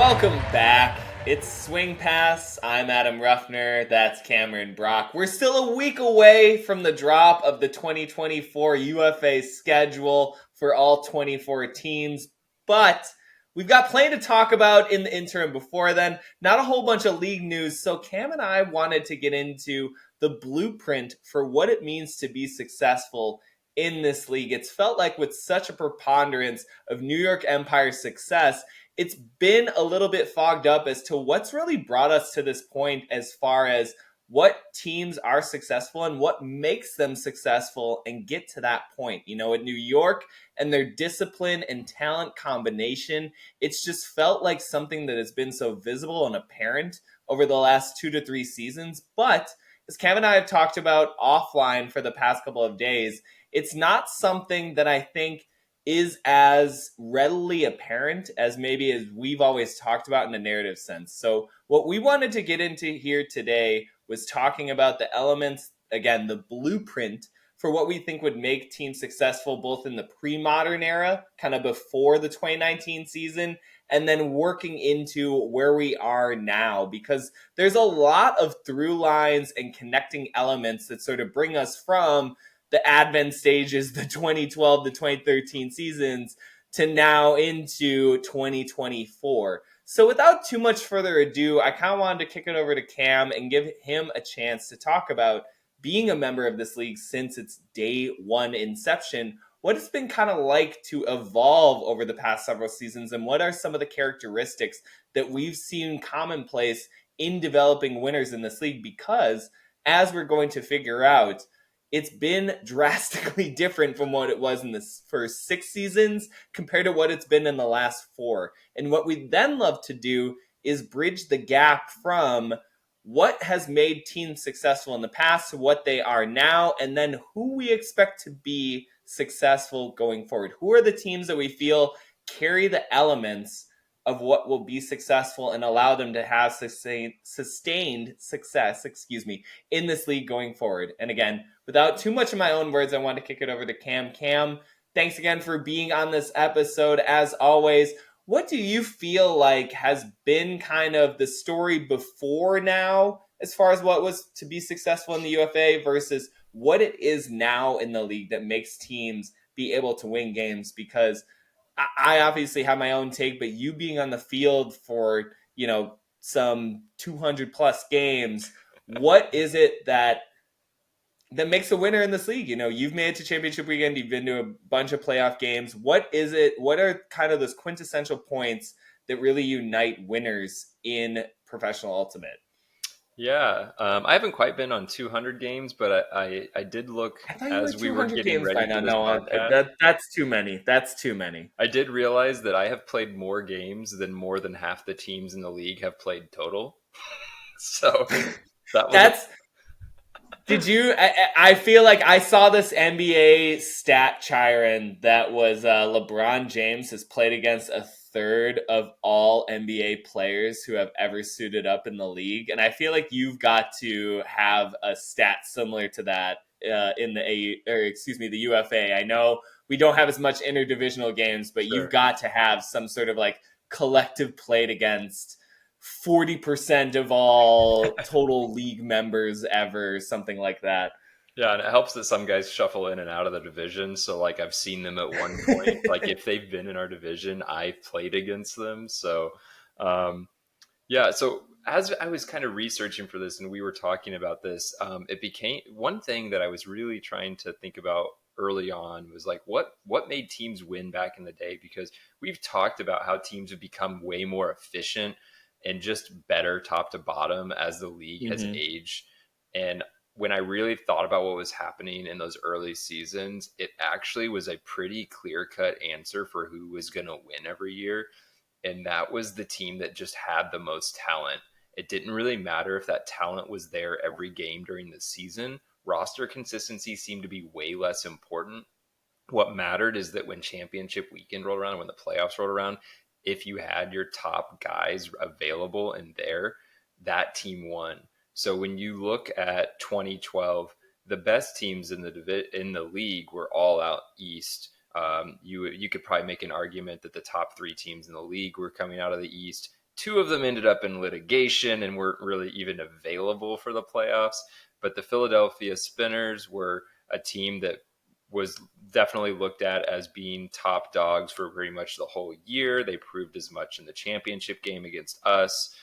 Welcome back. It's Swing Pass. I'm Adam Ruffner. That's Cameron Brock. We're still a week away from the drop of the 2024 UFA schedule for all 24 teams, but we've got plenty to talk about in the interim before then. Not a whole bunch of league news, so Cam and I wanted to get into the blueprint for what it means to be successful in this league. It's felt like with such a preponderance of New York Empire's success, it's been a little bit fogged up as to what's really brought us to this point as far as what teams are successful and what makes them successful and get to that point. You know, at New York and their discipline and talent combination, it's just felt like something that has been so visible and apparent over the last 2 to 3 seasons. But as Cam and I have talked about offline for the past couple of days, it's not something that I think is as readily apparent as maybe as we've always talked about in a narrative sense. So what we wanted to get into here today was talking about the elements, again, the blueprint for what we think would make teams successful both in the pre-modern era, kind of before the 2019 season, and then working into where we are now, because there's a lot of through lines and connecting elements that sort of bring us from the advent stages, the 2012 to 2013 seasons, to now into 2024. So without too much further ado, I kind of wanted to kick it over to Cam and give him a chance to talk about being a member of this league since its day one inception, what it's been kind of like to evolve over the past several seasons, and what are some of the characteristics that we've seen commonplace in developing winners in this league, because as we're going to figure out, it's been drastically different from what it was in the first 6 seasons compared to what it's been in the last 4. And what we then love to do is bridge the gap from what has made teams successful in the past to what they are now, and then who we expect to be successful going forward. Who are the teams that we feel carry the elements of what will be successful and allow them to have sustained success, in this league going forward. And again, without too much of my own words, I want to kick it over to Cam. Cam, thanks again for being on this episode. As always, what do you feel like has been kind of the story before now, as far as what was to be successful in the UFA versus what it is now in the league that makes teams be able to win games? Because I obviously have my own take, but you being on the field for, some 200 plus games, what is it that makes a winner in this league? You've made it to championship weekend. You've been to a bunch of playoff games. What is it? What are kind of those quintessential points that really unite winners in professional ultimate? Yeah, I haven't quite been on 200 games, but I did look as we were getting ready for this podcast. That's too many. That's too many. I did realize that I have played more games than more than half the teams in the league have played total. So Did you? I feel like I saw this NBA stat, Chiron, that was LeBron James has played against a third of all NBA players who have ever suited up in the league, and I feel like you've got to have a stat similar to that in the UFA. I know we don't have as much interdivisional games, but Sure. You've got to have some sort of like collective played against 40% of all total league members ever, something like that. Yeah, and it helps that some guys shuffle in and out of the division. So, like, I've seen them at one point. Like, if they've been in our division, I've played against them. So, so as I was kind of researching for this and we were talking about this, it became one thing that I was really trying to think about early on was like, what made teams win back in the day? Because we've talked about how teams have become way more efficient and just better top to bottom as the league has aged. And when I really thought about what was happening in those early seasons, it actually was a pretty clear-cut answer for who was going to win every year. And that was the team that just had the most talent. It didn't really matter if that talent was there every game during the season. Roster consistency seemed to be way less important. What mattered is that when championship weekend rolled around, when the playoffs rolled around, if you had your top guys available and there, that team won. So when you look at 2012, the best teams in the league were all out east. You could probably make an argument that the top 3 teams in the league were coming out of the East. Two of them ended up in litigation and weren't really even available for the playoffs. But the Philadelphia Spinners were a team that was definitely looked at as being top dogs for pretty much the whole year. They proved as much in the championship game against us.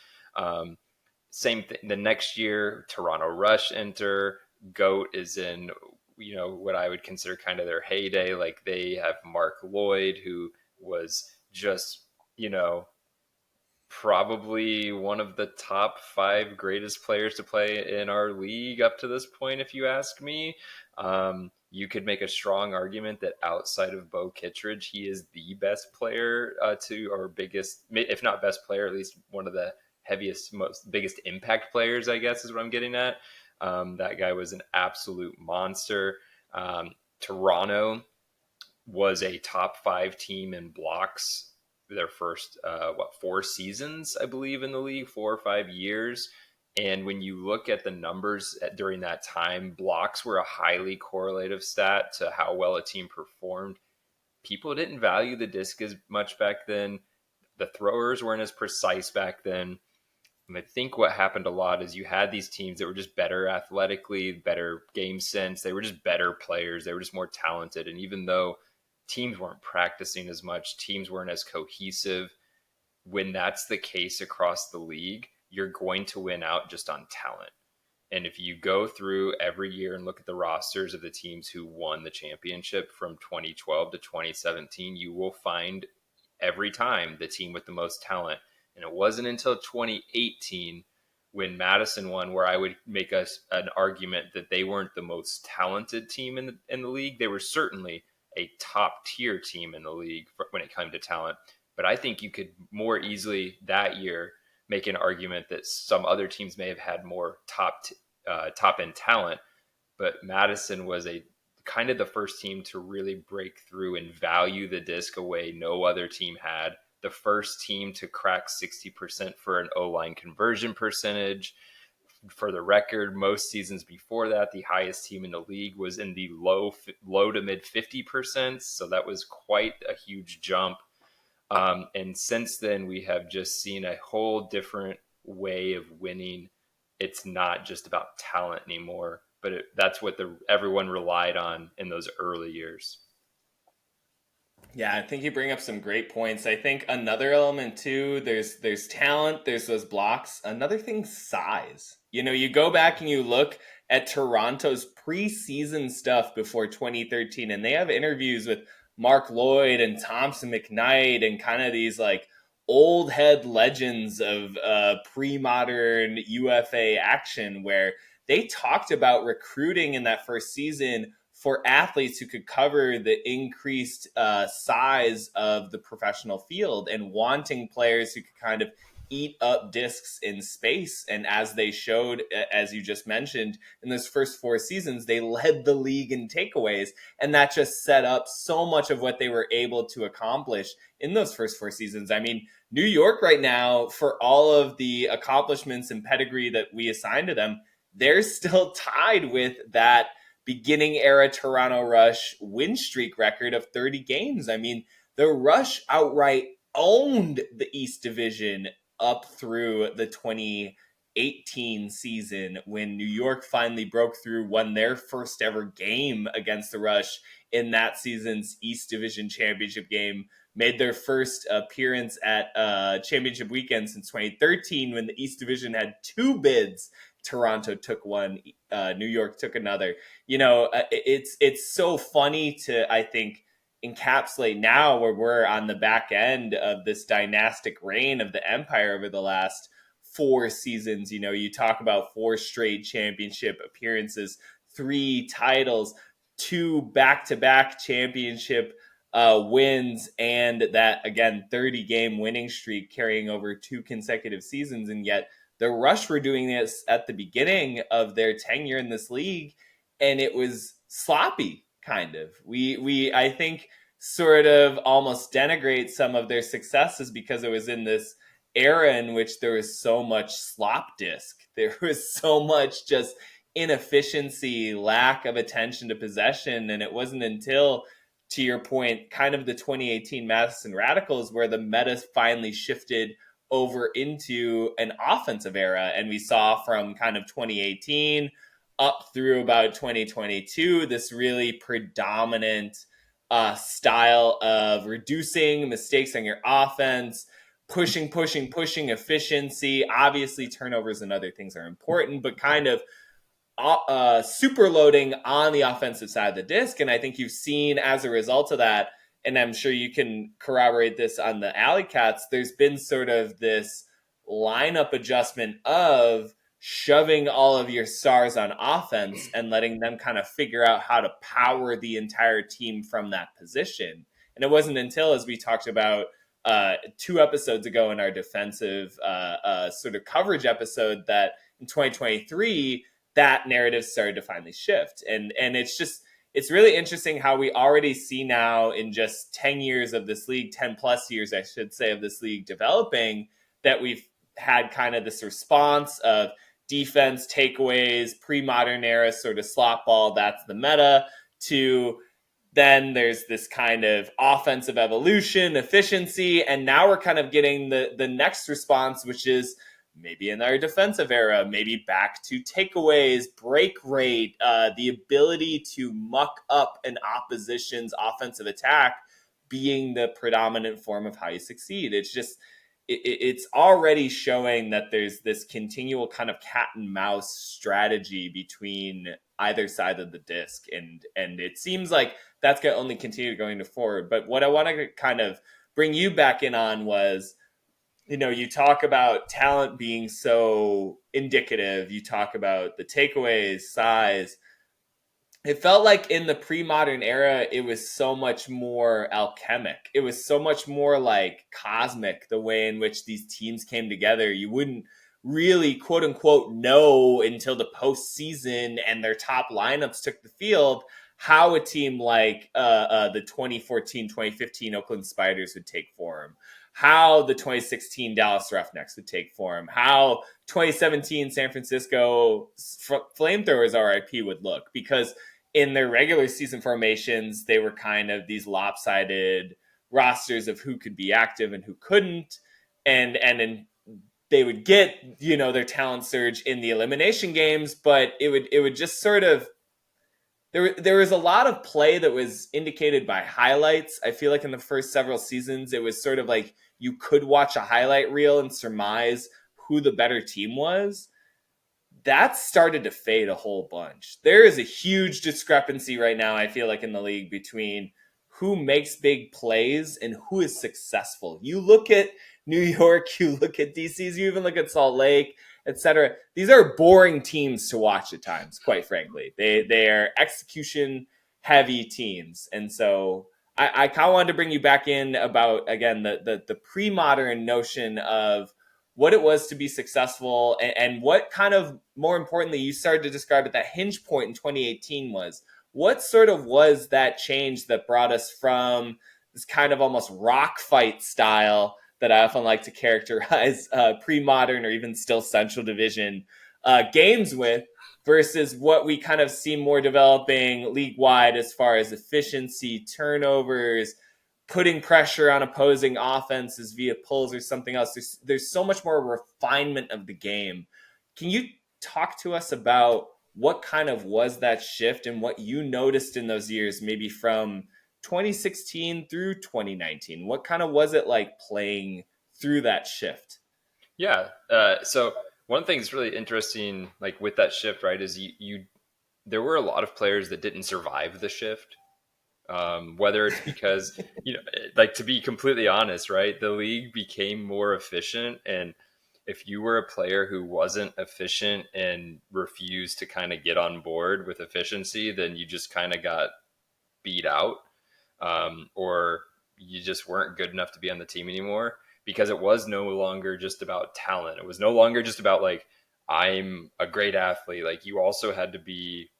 Same thing the next year, Toronto Rush enter. Goat is in, what I would consider kind of their heyday. Like they have Mark Lloyd, who was just, probably one of the top 5 greatest players to play in our league up to this point, if you ask me. You could make a strong argument that outside of Bo Kittredge, he is the best player or biggest, if not best player, at least one of the heaviest, biggest impact players, I guess is what I'm getting at. That guy was an absolute monster. Toronto was a top 5 team in blocks their first 4 seasons, I believe, in the league, 4 or 5 years. And when you look at the numbers during that time, blocks were a highly correlative stat to how well a team performed. People didn't value the disc as much back then. The throwers weren't as precise back then. And I think what happened a lot is you had these teams that were just better athletically, better game sense. They were just better players. They were just more talented. And even though teams weren't practicing as much, teams weren't as cohesive, when that's the case across the league, you're going to win out just on talent. And if you go through every year and look at the rosters of the teams who won the championship from 2012 to 2017, you will find every time the team with the most talent. And it wasn't until 2018 when Madison won where I would make an argument that they weren't the most talented team in the league. They were certainly a top tier team in the league when it came to talent. But I think you could more easily that year make an argument that some other teams may have had more top end talent. But Madison was a kind of the first team to really break through and value the disc a way no other team had. The first team to crack 60% for an O-line conversion percentage. For the record, most seasons before that, the highest team in the league was in the low to mid 50%. So that was quite a huge jump. And since then, we have just seen a whole different way of winning. It's not just about talent anymore, but that's what everyone relied on in those early years. Yeah, I think you bring up some great points. I think another element too, there's talent, there's those blocks. Another thing, size. You go back and you look at Toronto's preseason stuff before 2013, and they have interviews with Mark Lloyd and Thompson McKnight and kind of these like old head legends of pre-modern UFA action where they talked about recruiting in that first season for athletes who could cover the increased size of the professional field and wanting players who could kind of eat up discs in space. And as they showed, as you just mentioned, in those first 4 seasons, they led the league in takeaways. And that just set up so much of what they were able to accomplish in those first 4 seasons. I mean, New York right now, for all of the accomplishments and pedigree that we assign to them, they're still tied with that beginning era Toronto Rush win streak record of 30 games. I mean, the Rush outright owned the East Division up through the 2018 season when New York finally broke through, won their first ever game against the Rush in that season's East Division championship game, made their first appearance at championship weekend since 2013 when the East Division had 2 bids. Toronto took one, New York took another. It's so funny to, I think, encapsulate now where we're on the back end of this dynastic reign of the Empire over the last 4 seasons. You talk about 4 straight championship appearances, 3 titles, 2 back-to-back championship wins, and that, again, 30-game winning streak carrying over 2 consecutive seasons. And yet the Rush were doing this at the beginning of their tenure in this league, and it was sloppy, kind of. We I think, sort of almost denigrate some of their successes because it was in this era in which there was so much slop disc. There was so much just inefficiency, lack of attention to possession, and it wasn't until, to your point, kind of the 2018 Madison Radicals where the meta finally shifted over into an offensive era. And we saw from kind of 2018 up through about 2022, this really predominant style of reducing mistakes on your offense, pushing efficiency. Obviously, turnovers and other things are important, but kind of super loading on the offensive side of the disc. And I think you've seen as a result of that, and I'm sure you can corroborate this on the AlleyCats, there's been sort of this lineup adjustment of shoving all of your stars on offense and letting them kind of figure out how to power the entire team from that position. And it wasn't until, as we talked about 2 episodes ago in our defensive sort of coverage episode, that in 2023, that narrative started to finally shift. And it's really interesting how we already see now in just 10 years of this league, 10 plus years, I should say, of this league developing, that we've had kind of this response of defense, takeaways, pre-modern era sort of slot ball, that's the meta, to then there's this kind of offensive evolution, efficiency, and now we're kind of getting the next response, which is maybe in our defensive era, maybe back to takeaways, break rate, the ability to muck up an opposition's offensive attack being the predominant form of how you succeed. It's just, it's already showing that there's this continual kind of cat and mouse strategy between either side of the disc. And it seems like that's going to only continue going forward. But what I want to kind of bring you back in on was, you talk about talent being so indicative. You talk about the takeaways, size. It felt like in the pre-modern era, it was so much more alchemic. It was so much more like cosmic, the way in which these teams came together. You wouldn't really, quote unquote, know until the postseason and their top lineups took the field how a team like the 2014-2015 Oakland Spiders would take form, how the 2016 Dallas Roughnecks would take form, how 2017 San Francisco Flamethrowers RIP would look, because in their regular season formations, they were kind of these lopsided rosters of who could be active and who couldn't. And they would get, their talent surge in the elimination games, but it would just sort of, there was a lot of play that was indicated by highlights. I feel like in the first several seasons, it was sort of like you could watch a highlight reel and surmise who the better team was. That started to fade a whole bunch. There is a huge discrepancy right now, I feel like, in the league between who makes big plays and who is successful. You look at New York, you look at DCs, you even look at Salt Lake, etc. These are boring teams to watch at times, quite frankly. They are execution heavy teams. And so I kind of wanted to bring you back in about, again, the pre-modern notion of what it was to be successful, and what kind of, more importantly, you started to describe at that hinge point in 2018 was. What sort of was that change that brought us from this kind of almost rock fight style that I often like to characterize pre-modern or even still Central Division games with, versus what we kind of see more developing league-wide as far as efficiency, turnovers, putting pressure on opposing offenses via pulls or something else. There's so much more refinement of the game. Can you talk to us about what kind of was that shift and what you noticed in those years, maybe from 2016 through 2019? What kind of was it like playing through that shift? Yeah. So one thing that's really interesting, like with that shift, right, is there were a lot of players that didn't survive the shift. Whether it's because, like, to be completely honest, right, the league became more efficient, and if you were a player who wasn't efficient and refused to kind of get on board with efficiency, then you just kind of got beat out, or you just weren't good enough to be on the team anymore, because it was no longer just about talent. It was no longer just about, like, I'm a great athlete. Like, you also had to be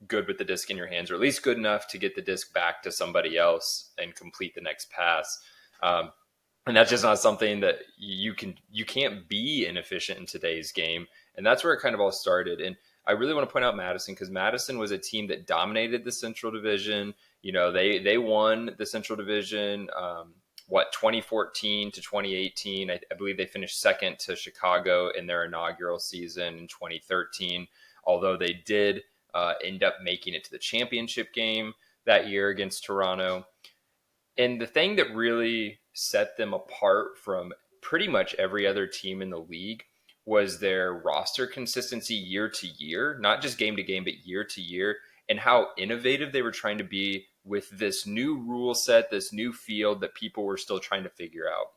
good with the disc in your hands, or at least good enough to get the disc back to somebody else and complete the next pass. And that's just not something that you can't be inefficient in today's game. And that's where it kind of all started. And I really want to point out Madison, because Madison was a team that dominated the Central Division. They won the Central Division 2014 to 2018. I believe they finished second to Chicago in their inaugural season in 2013, although they did end up making it to the championship game that year against Toronto. And the thing that really set them apart from pretty much every other team in the league was their roster consistency year to year, not just game to game, but year to year, and how innovative they were trying to be with this new rule set, this new field that people were still trying to figure out.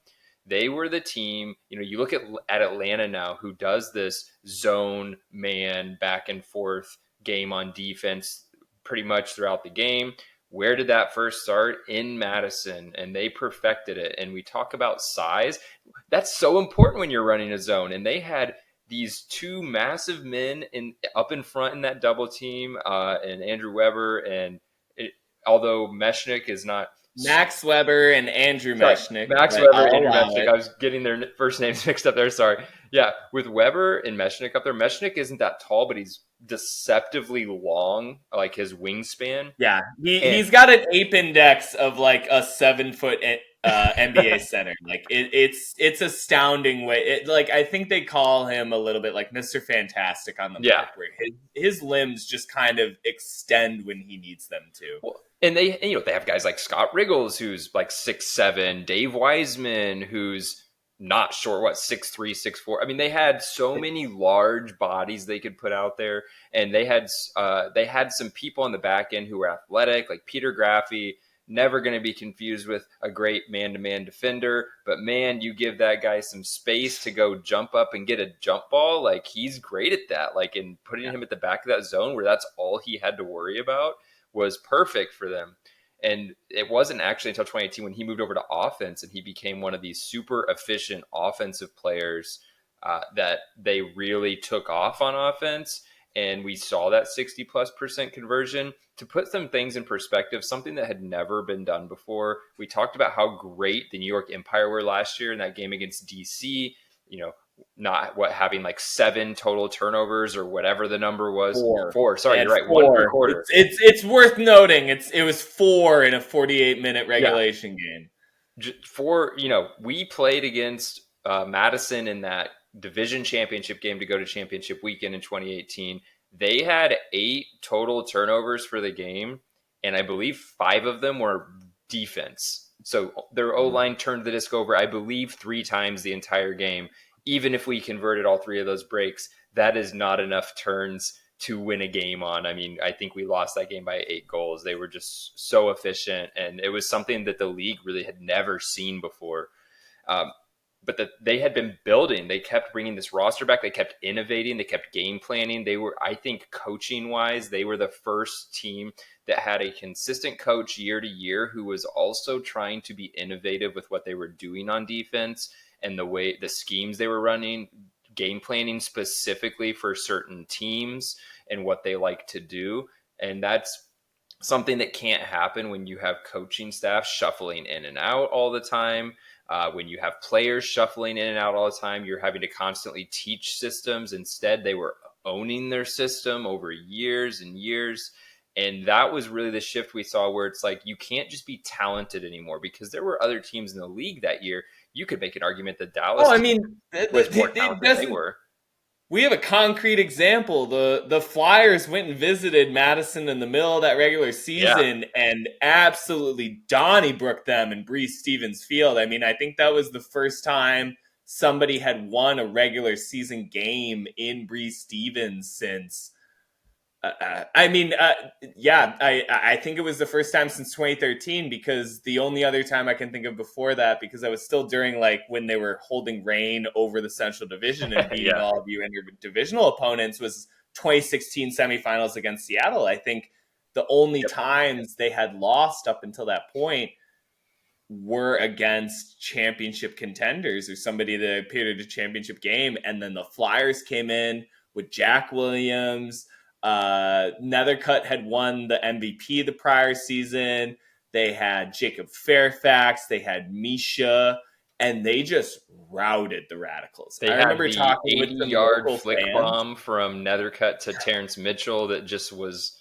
They were the team, you look at Atlanta now, who does this zone, man, back and forth game on defense pretty much throughout the game. Where did that first start? In Madison, and they perfected it. And we talk about size. That's so important when you're running a zone. And they had these two massive men up in front in that double team, and Andrew Weber. And although Mechanix is not Max Weber and Andrew Mechanix. Max Weber, Andrew Mechanix. I was getting their first names mixed up there. Sorry. Yeah, with Weber and Mechanix up there. Mechanix isn't that tall, but he's deceptively long, like his wingspan. Yeah, he's got an ape index of like a 7-foot NBA center. Like it's astounding way. I think they call him a little bit like Mr. Fantastic on the mark, where his limbs just kind of extend when he needs them to. Well, and they have guys like Scott Riggles, who's like 6'7", Dave Wiseman, who's not short, 6'3", 6'4". I mean, they had so many large bodies they could put out there, and they had some people on the back end who were athletic, like Peter Graffey. Never going to be confused with a great man-to-man defender, but man, you give that guy some space to go jump up and get a jump ball, like he's great at that. Like, in putting him at the back of that zone where that's all he had to worry about was perfect for them. And it wasn't actually until 2018 when he moved over to offense and he became one of these super efficient offensive players that they really took off on offense. And we saw that 60+% conversion. To put some things in perspective, something that had never been done before, we talked about how great the New York Empire were last year in that game against DC, not having like 7 total turnovers or whatever the number was. Four. Sorry, you're right. 1 per quarter. It's worth noting. It was 4 in a 48-minute regulation game. We played against Madison in that division championship game to go to championship weekend in 2018. They had 8 total turnovers for the game, and I believe 5 of them were defense. So their O-line turned the disc over, I believe, 3 times the entire game. Even if we converted all 3 of those breaks, that is not enough turns to win a game on. I mean, I think we lost that game by 8 goals. They were just so efficient, and it was something that the league really had never seen before. But that they had been building. They kept bringing this roster back. They kept innovating. They kept game planning. They were, I think, coaching-wise, they were the first team that had a consistent coach year to year who was also trying to be innovative with what they were doing on defense and the schemes they were running, game planning specifically for certain teams and what they like to do. And that's something that can't happen when you have coaching staff shuffling in and out all the time. When you have players shuffling in and out all the time, you're having to constantly teach systems. Instead, they were owning their system over years and years. And that was really the shift we saw, where it's like you can't just be talented anymore, because there were other teams in the league that year. You could make an argument that Dallas was more talented than they were. We have a concrete example. The Flyers went and visited Madison in the middle of that regular season and absolutely Donnybrooked them in Breeze Stevens Field. I mean, I think that was the first time somebody had won a regular season game in Breeze Stevens since. I think it was the first time since 2013, because the only other time I can think of before that, because I was still during like when they were holding reign over the Central Division and beating all of you interdivisional opponents, was 2016 semifinals against Seattle. I think the only times they had lost up until that point were against championship contenders or somebody that appeared at a championship game. And then the Flyers came in with Jack Williams. Nethercutt had won the MVP the prior season. They had Jacob Fairfax. They had Misha, and they just routed the Radicals. I remember talking with the 80-yard flick bomb from Nethercutt to Terrence Mitchell that just was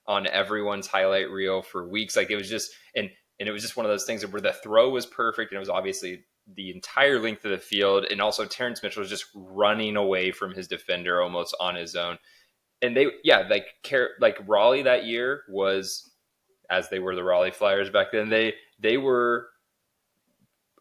on everyone's highlight reel for weeks. Like, it was just, and And it was just one of those things where the throw was perfect, and it was obviously the entire length of the field. And also Terrence Mitchell was just running away from his defender almost on his own. And like Raleigh that year was, as they were the Raleigh Flyers back then, they were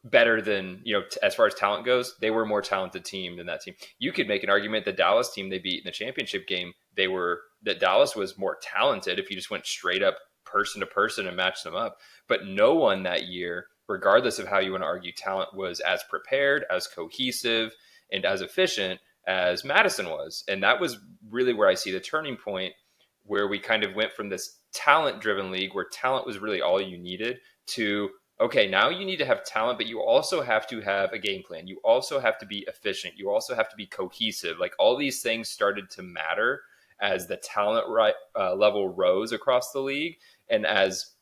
better than, as far as talent goes, they were a more talented team than that team. You could make an argument the Dallas team they beat in the championship game, that Dallas was more talented if you just went straight up person to person and matched them up. But no one that year, regardless of how you want to argue talent, was as prepared, as cohesive, and as efficient as Madison was. And that was really where I see the turning point, where we kind of went from this talent-driven league where talent was really all you needed to, okay, now you need to have talent, but you also have to have a game plan. You also have to be efficient. You also have to be cohesive. Like, all these things started to matter as the talent level rose across the league, and as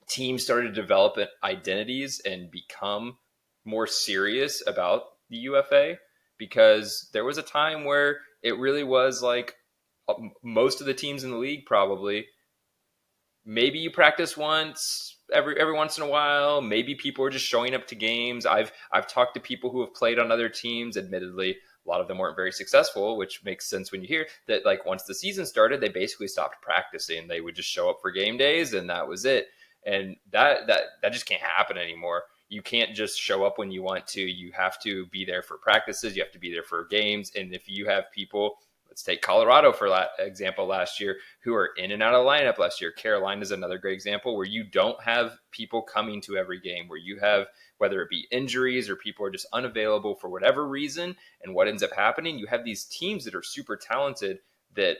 teams started to develop identities and become more serious about the UFA. Because there was a time where it really was like, most of the teams in the league, probably, maybe you practice once every once in a while. Maybe people are just showing up to games. I've talked to people who have played on other teams. Admittedly, a lot of them weren't very successful, which makes sense when you hear that, like, once the season started, they basically stopped practicing. They would just show up for game days, and that was it. And that just can't happen anymore. You can't just show up when you want to. You have to be there for practices. You have to be there for games. And if you have people, let's take Colorado for example last year, who are in and out of the lineup last year. Carolina is another great example where you don't have people coming to every game, where you have, whether it be injuries or people are just unavailable for whatever reason. And what ends up happening, you have these teams that are super talented that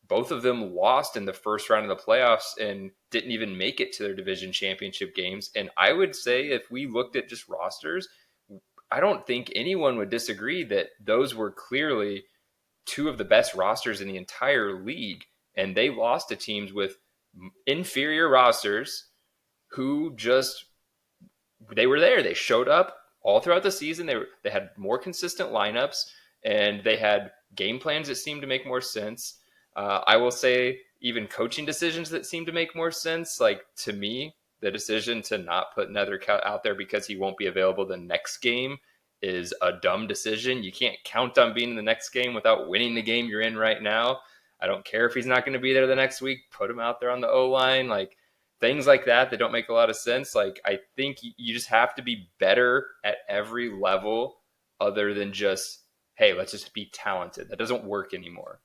both of them lost in the first round of the playoffs and didn't even make it to their division championship games. And I would say, if we looked at just rosters, I don't think anyone would disagree that those were clearly two of the best rosters in the entire league. And they lost to teams with inferior rosters who just, they were there. They showed up all throughout the season. They had more consistent lineups, and they had game plans that seemed to make more sense. I will say, even coaching decisions that seem to make more sense. Like, to me, the decision to not put Nethercutt out there because he won't be available the next game is a dumb decision. You can't count on being in the next game without winning the game you're in right now. I don't care if he's not going to be there the next week. Put him out there on the O-line. Like, things like that don't make a lot of sense. Like, I think you just have to be better at every level other than just, hey, let's just be talented. That doesn't work anymore.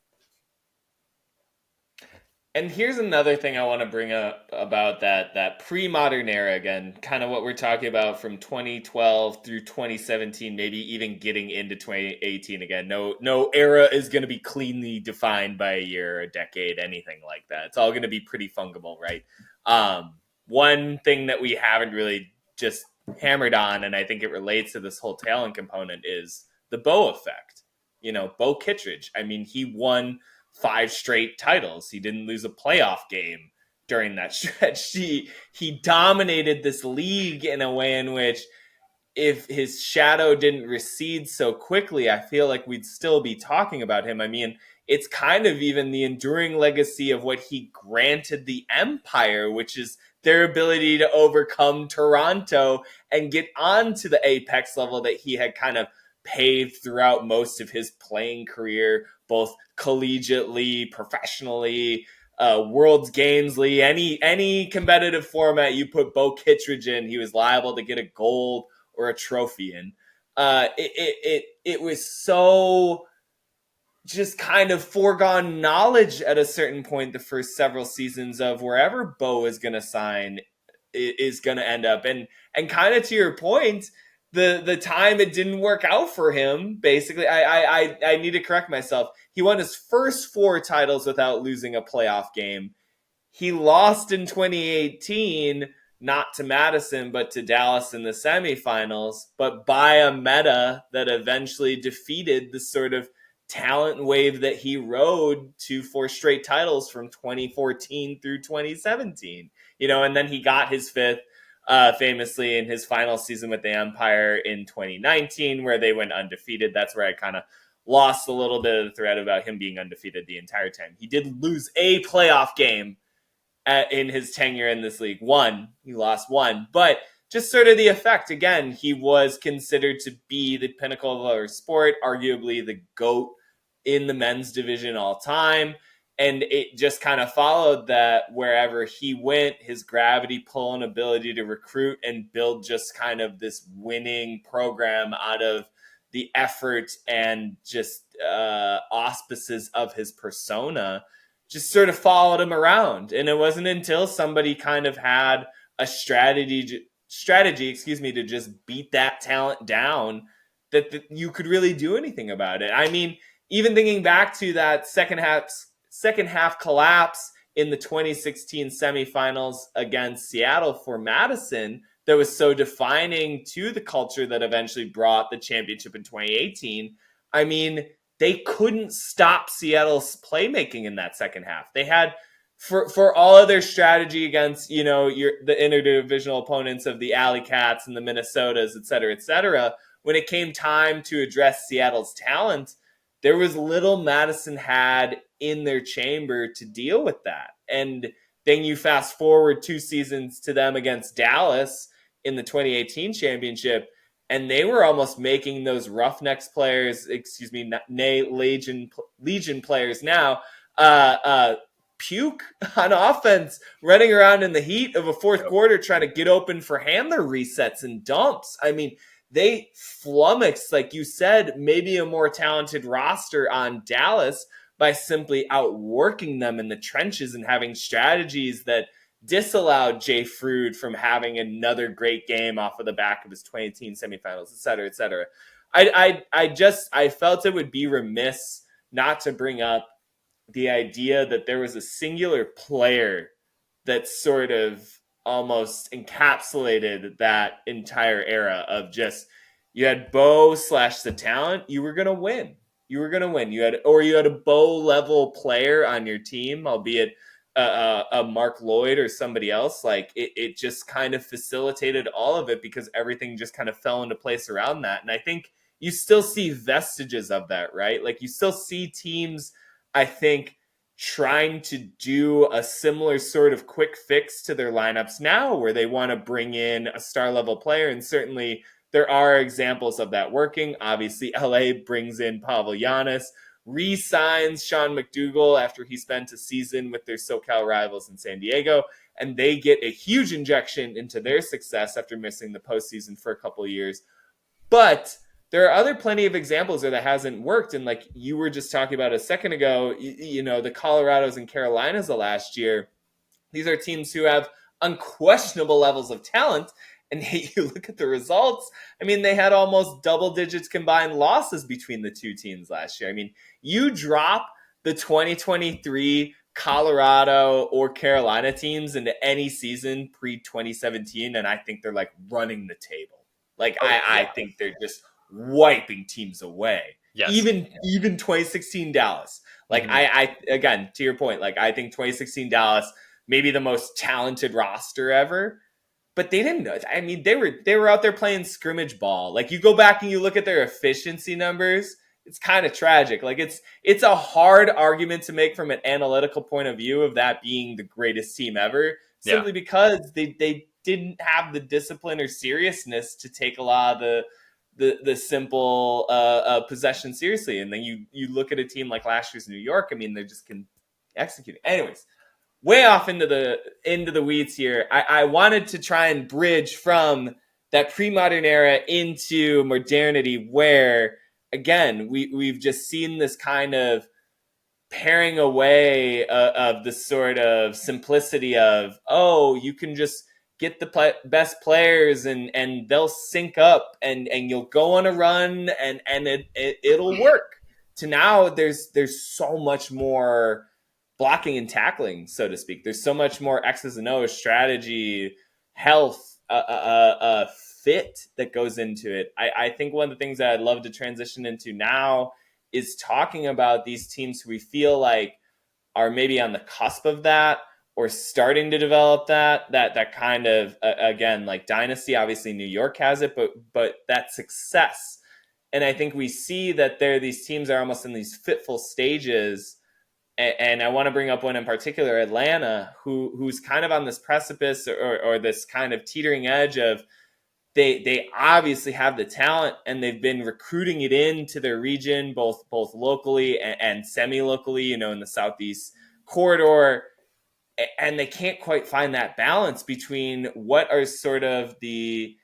And here's another thing I want to bring up about that pre-modern era again, kind of what we're talking about from 2012 through 2017, maybe even getting into 2018 again. No era is going to be cleanly defined by a year, a decade, anything like that. It's all going to be pretty fungible, right? One thing that we haven't really just hammered on, and I think it relates to this whole talent component, is the Bo effect. Bo Kittredge. I mean, he won 5 straight titles. He didn't lose a playoff game during that stretch. He dominated this league in a way in which, if his shadow didn't recede so quickly, I feel like we'd still be talking about him. I mean, it's kind of even the enduring legacy of what he granted the Empire, which is their ability to overcome Toronto and get onto the apex level that he had kind of paved throughout most of his playing career, both collegiately, professionally, World's Gamesly, any competitive format you put Bo Kittredge in, he was liable to get a gold or a trophy in. It was so just kind of foregone knowledge at a certain point the first several seasons of wherever Bo is going to sign is going to end up. And kind of to your point, the time it didn't work out for him, basically, I need to correct myself. He won his first 4 titles without losing a playoff game. He lost in 2018, not to Madison, but to Dallas in the semifinals, but by a meta that eventually defeated the sort of talent wave that he rode to 4 straight titles from 2014 through 2017. And then he got his 5th famously in his final season with the Empire in 2019, where they went undefeated. That's where I kind of lost a little bit of the thread about him being undefeated the entire time. He did lose a playoff game in his tenure in this league. One, he lost one, but just sort of the effect. Again, he was considered to be the pinnacle of our sport, arguably the GOAT in the men's division all time. And it just kind of followed that wherever he went, his gravity pull and ability to recruit and build just kind of this winning program out of the effort and just auspices of his persona just sort of followed him around. And it wasn't until somebody kind of had a strategy, to just beat that talent down that you could really do anything about it. I mean, even thinking back to that second half collapse in the 2016 semifinals against Seattle for Madison, that was so defining to the culture that eventually brought the championship in 2018. I mean, they couldn't stop Seattle's playmaking in that second half. They had, for all of their strategy against, the interdivisional opponents of the AlleyCats and the Minnesotas, et cetera, when it came time to address Seattle's talent, there was little Madison had in their chamber to deal with that. And then you fast forward 2 seasons to them against Dallas in the 2018 championship, and they were almost making those Roughnecks players, Legion players now, puke on offense, running around in the heat of a fourth quarter trying to get open for handler resets and dumps. I mean, they flummoxed, like you said, maybe a more talented roster on Dallas by simply outworking them in the trenches and having strategies that disallowed Jay Frood from having another great game off of the back of his 2018 semifinals, et cetera. I felt it would be remiss not to bring up the idea that there was a singular player that sort of almost encapsulated that entire era of just, you had Bo / the talent, you were going to win. You had a Bo level player on your team, albeit a Mark Lloyd or somebody else. Like it just kind of facilitated all of it because everything just kind of fell into place around that. And I think you still see vestiges of that, right? Like you still see teams, I think, trying to do a similar sort of quick fix to their lineups now where they want to bring in a star level player. And certainly there are examples of that working. Obviously, LA brings in Pavel Giannis, re-signs Sean McDougal after he spent a season with their SoCal rivals in San Diego, and they get a huge injection into their success after missing the postseason for a couple of years. But there are plenty of examples where that hasn't worked. And like you were just talking about a second ago, the Colorados and Carolinas of last year, these are teams who have unquestionable levels of talent. And you look at the results, I mean, they had almost double digits combined losses between the two teams last year. I mean, you drop the 2023 Colorado or Carolina teams into any season pre-2017, and I think they're like running the table. Like, I think they're just wiping teams away. Yes. Even 2016 Dallas. Like, I again, to your point, like, I think 2016 Dallas, maybe the most talented roster ever. But they didn't know. I mean, they were out there playing scrimmage ball. Like, you go back and you look at their efficiency numbers, it's kind of tragic. Like, it's a hard argument to make from an analytical point of view of that being the greatest team ever, simply because they didn't have the discipline or seriousness to take a lot of the simple possession seriously. And then you look at a team like last year's New York. I mean, they just can execute it. Anyways, way off into the weeds here. I wanted to try and bridge from that pre-modern era into modernity where, again, we've just seen this kind of paring away of the sort of simplicity of, you can just get the best players and they'll sync up and you'll go on a run and it'll work. To now, there's so much more blocking and tackling, so to speak. There's so much more X's and O's, strategy, health, fit that goes into it. I think one of the things that I'd love to transition into now is talking about these teams who we feel like are maybe on the cusp of that or starting to develop that kind of, again, like dynasty. Obviously, New York has it, but that success. And I think we see that these teams are almost in these fitful stages. and I want to bring up one in particular, Atlanta, who's kind of on this precipice or this kind of teetering edge of they obviously have the talent and they've been recruiting it into their region, both locally and semi-locally, in the Southeast corridor. And they can't quite find that balance between what are sort of the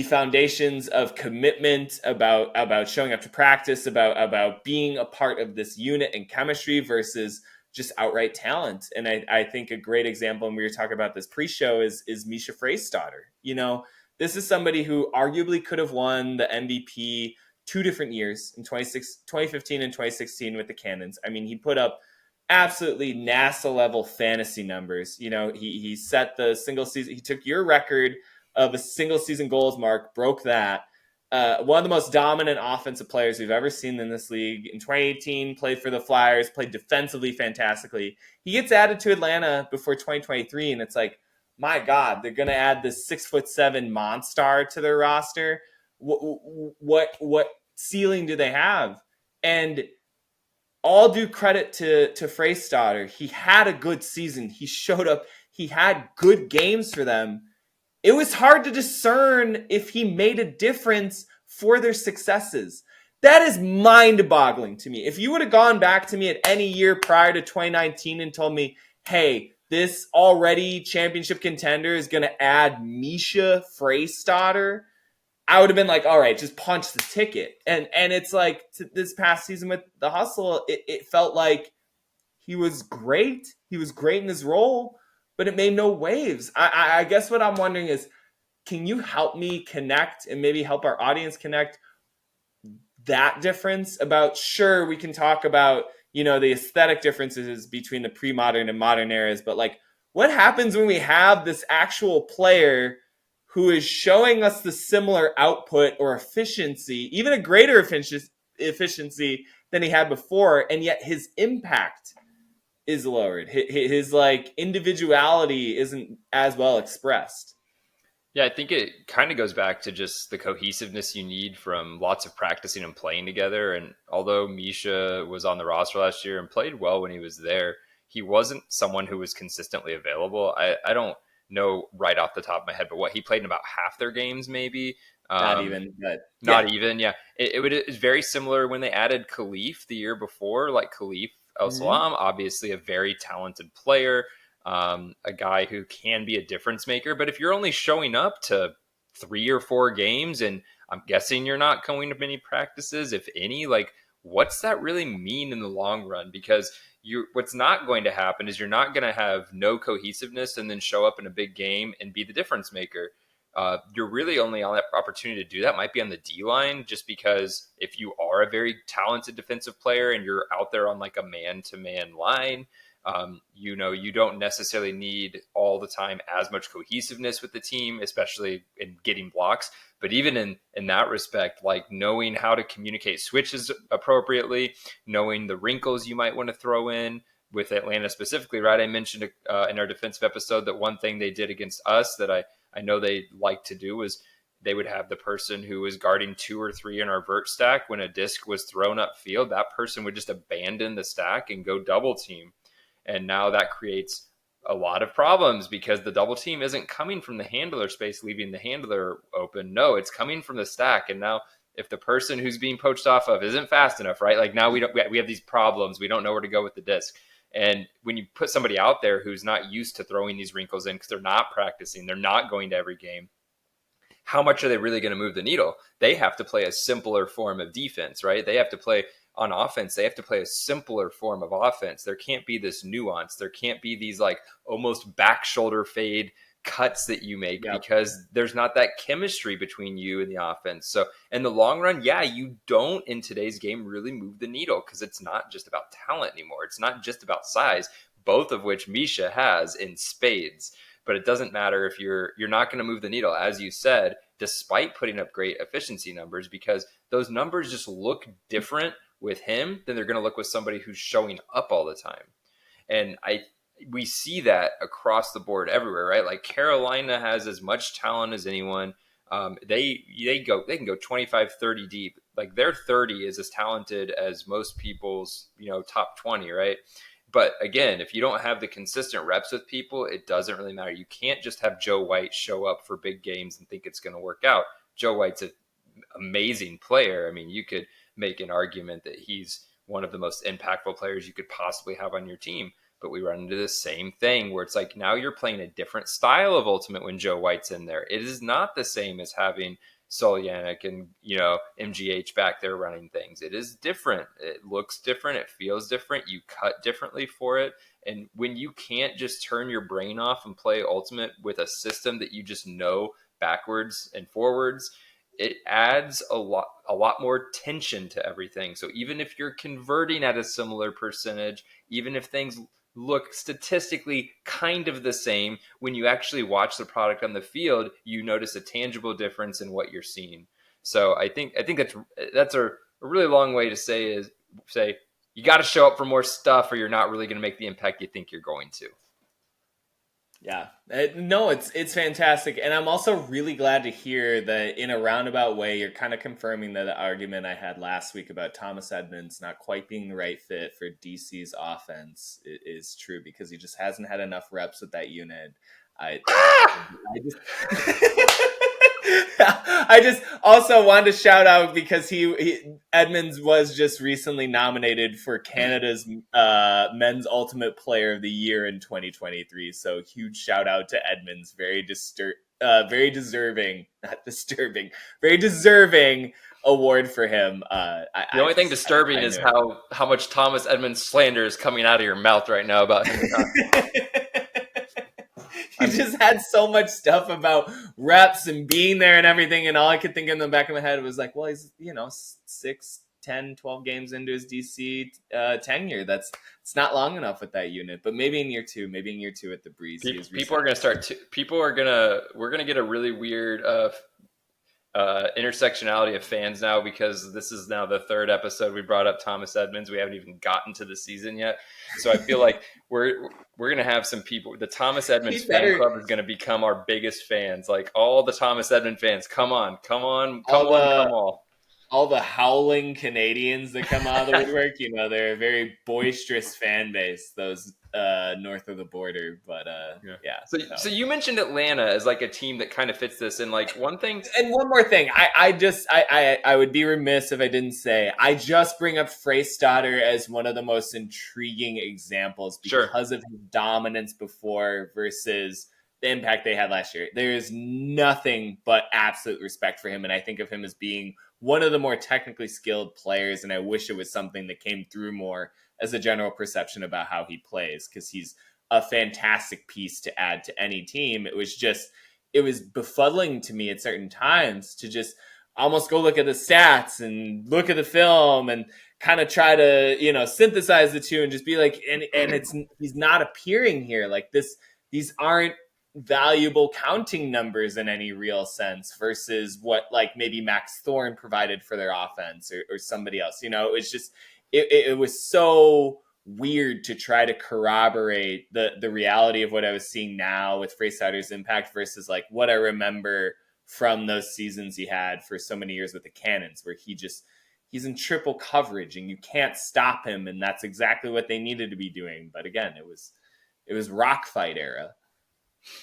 foundations of commitment about showing up to practice, about being a part of this unit and chemistry versus just outright talent. And I think a great example, and we were talking about this pre-show, is Misha Freistadter. This is somebody who arguably could have won the MVP 2 different years, in 2015 and 2016 with the Cannons. I mean, he put up absolutely NASA level fantasy numbers. He set the single season. He took your record of a single season goals mark, broke that. One of the most dominant offensive players we've ever seen in this league. In 2018, played for the Flyers, played defensively fantastically. He gets added to Atlanta before 2023, and it's like, my God, they're going to add this 6'7" monster to their roster. What ceiling do they have? And all due credit to Freistadter. He had a good season. He showed up. He had good games for them. It was hard to discern if he made a difference for their successes. That is mind-boggling to me. If you would have gone back to me at any year prior to 2019 and told me, hey, this already championship contender is going to add Misha Freistadter, I would have been like, all right, just punch the ticket. And it's like this past season with the Hustle, it felt like he was great. He was great in his role, but it made no waves. I guess what I'm wondering is, can you help me connect and maybe help our audience connect that difference about, sure, we can talk about, the aesthetic differences between the pre-modern and modern eras, but like, what happens when we have this actual player who is showing us the similar output or efficiency, even a greater efficiency than he had before, and yet his impact is lowered. His like individuality isn't as well expressed. Yeah, I think it kind of goes back to just the cohesiveness you need from lots of practicing and playing together. And although Misha was on the roster last year and played well when he was there, he wasn't someone who was consistently available. I don't know right off the top of my head, but what he played in about half their games, maybe. Not even, but not even. Yeah, it was very similar when they added Khalif the year before. Like Khalif El Salam, obviously a very talented player, a guy who can be a difference maker. But if you're only showing up to 3 or 4 games, and I'm guessing you're not going to many practices, if any, like, what's that really mean in the long run? Because what's not going to happen is you're not going to have no cohesiveness and then show up in a big game and be the difference maker. You're really only on that opportunity to do that might be on the D line, just because if you are a very talented defensive player and you're out there on like a man-to-man line, you don't necessarily need all the time as much cohesiveness with the team, especially in getting blocks. But even in that respect, like knowing how to communicate switches appropriately, knowing the wrinkles you might want to throw in with Atlanta specifically, right? I mentioned in our defensive episode that one thing they did against us that I know they like to do was they would have the person who was guarding 2 or 3 in our vert stack. When a disc was thrown upfield, that person would just abandon the stack and go double team. And now that creates a lot of problems because the double team isn't coming from the handler space, leaving the handler open. No, it's coming from the stack. And now if the person who's being poached off of isn't fast enough, right? Like now we have these problems. We don't know where to go with the disc. And when you put somebody out there who's not used to throwing these wrinkles in because they're not practicing, they're not going to every game, how much are they really going to move the needle? They have to play a simpler form of defense, right? They have to play on offense. They have to play a simpler form of offense. There can't be this nuance. There can't be these like almost back shoulder fade cuts that you make because there's not that chemistry between you and the offense. So in the long run, you don't in today's game really move the needle because it's not just about talent anymore. It's not just about size, both of which Misha has in spades. But it doesn't matter if you're not going to move the needle, as you said, despite putting up great efficiency numbers, because those numbers just look different with him than they're going to look with somebody who's showing up all the time. And we see that across the board everywhere, right? Like Carolina has as much talent as anyone. They can go 25, 30 deep. like their 30 is as talented as most people's, top 20, right? But again, if you don't have the consistent reps with people, it doesn't really matter. You can't just have Joe White show up for big games and think it's going to work out. Joe White's an amazing player. I mean, you could make an argument that he's one of the most impactful players you could possibly have on your team. But we run into the same thing where it's like now you're playing a different style of Ultimate when Joe White's in there. It is not the same as having Solyanik and MGH back there running things. It is different. It looks different. It feels different. You cut differently for it. And when you can't just turn your brain off and play Ultimate with a system that you just know backwards and forwards, it adds a lot more tension to everything. So even if you're converting at a similar percentage, even if things look statistically kind of the same, when you actually watch the product on the field, you notice a tangible difference in what you're seeing. So I think that's a really long way to say you got to show up for more stuff or you're not really going to make the impact you think you're going to. Yeah, no, it's fantastic. And I'm also really glad to hear that in a roundabout way, you're kind of confirming that the argument I had last week about Thomas Edmonds not quite being the right fit for DC's offense is true, because he just hasn't had enough reps with that unit. I just also wanted to shout out because Edmonds was just recently nominated for Canada's Men's Ultimate Player of the Year in 2023. So huge shout out to Edmonds, very deserving award for him. The only thing disturbing is how much Thomas Edmonds slander is coming out of your mouth right now about him. He just had so much stuff about reps and being there and everything, and all I could think in the back of my head was like, well, he's 6, 10, 12 games into his DC tenure. It's not long enough with that unit, but maybe in year two at the Breeze. We're gonna get a really weird intersectionality of fans now, because this is now the third episode we brought up Thomas Edmonds. We haven't even gotten to the season yet, so I feel like we're gonna have some people. The Thomas Edmonds fan club is gonna become our biggest fans. Like all the Thomas Edmonds fans, come on, all the howling Canadians that come out of the woodwork. They're a very boisterous fan base, those north of the border. But yeah. So you mentioned Atlanta as like a team that kind of fits this. And like one thing, and one more thing, I would be remiss if I didn't say, I just bring up Freistatter as one of the most intriguing examples because of his dominance before versus the impact they had last year. There is nothing but absolute respect for him, and I think of him as being one of the more technically skilled players, and I wish it was something that came through more as a general perception about how he plays, because he's a fantastic piece to add to any team. It was befuddling to me at certain times to just almost go look at the stats and look at the film and kind of try to, synthesize the two and just be like, he's not appearing here like this. These aren't valuable counting numbers in any real sense versus what like maybe Max Thorne provided for their offense or somebody else. It was just it was so weird to try to corroborate the reality of what I was seeing now with Freistatter's impact versus like what I remember from those seasons he had for so many years with the Cannons, where he's in triple coverage and you can't stop him, and that's exactly what they needed to be doing. But again, it was rock fight era.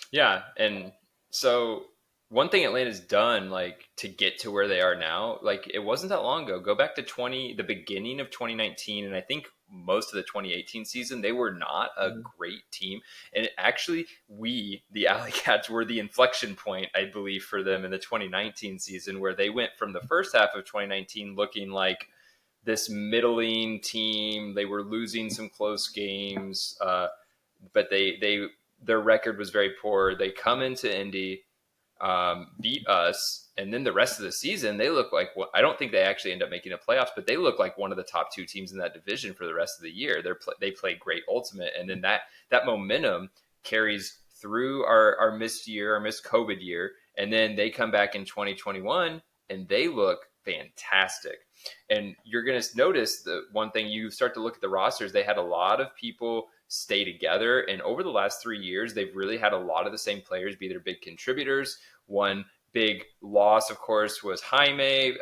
Yeah, and so one thing Atlanta's done, like to get to where they are now, like it wasn't that long ago. Go back to the beginning of 2019, and I think most of the 2018 season, they were not a great team. And actually, the AlleyCats, were the inflection point, I believe, for them in the 2019 season, where they went from the first half of 2019 looking like this middling team. They were losing some close games, but their record was very poor. They come into Indy, beat us, and then the rest of the season, they look like, I don't think they actually end up making the playoffs, but they look like one of the top two teams in that division for the rest of the year. They play great Ultimate, and then that momentum carries through our missed COVID year, and then they come back in 2021, and they look fantastic. And you're going to notice the one thing, you start to look at the rosters, they had a lot of people stay together, and over the last 3 years they've really had a lot of the same players be their big contributors. One big loss, of course, was Jaime,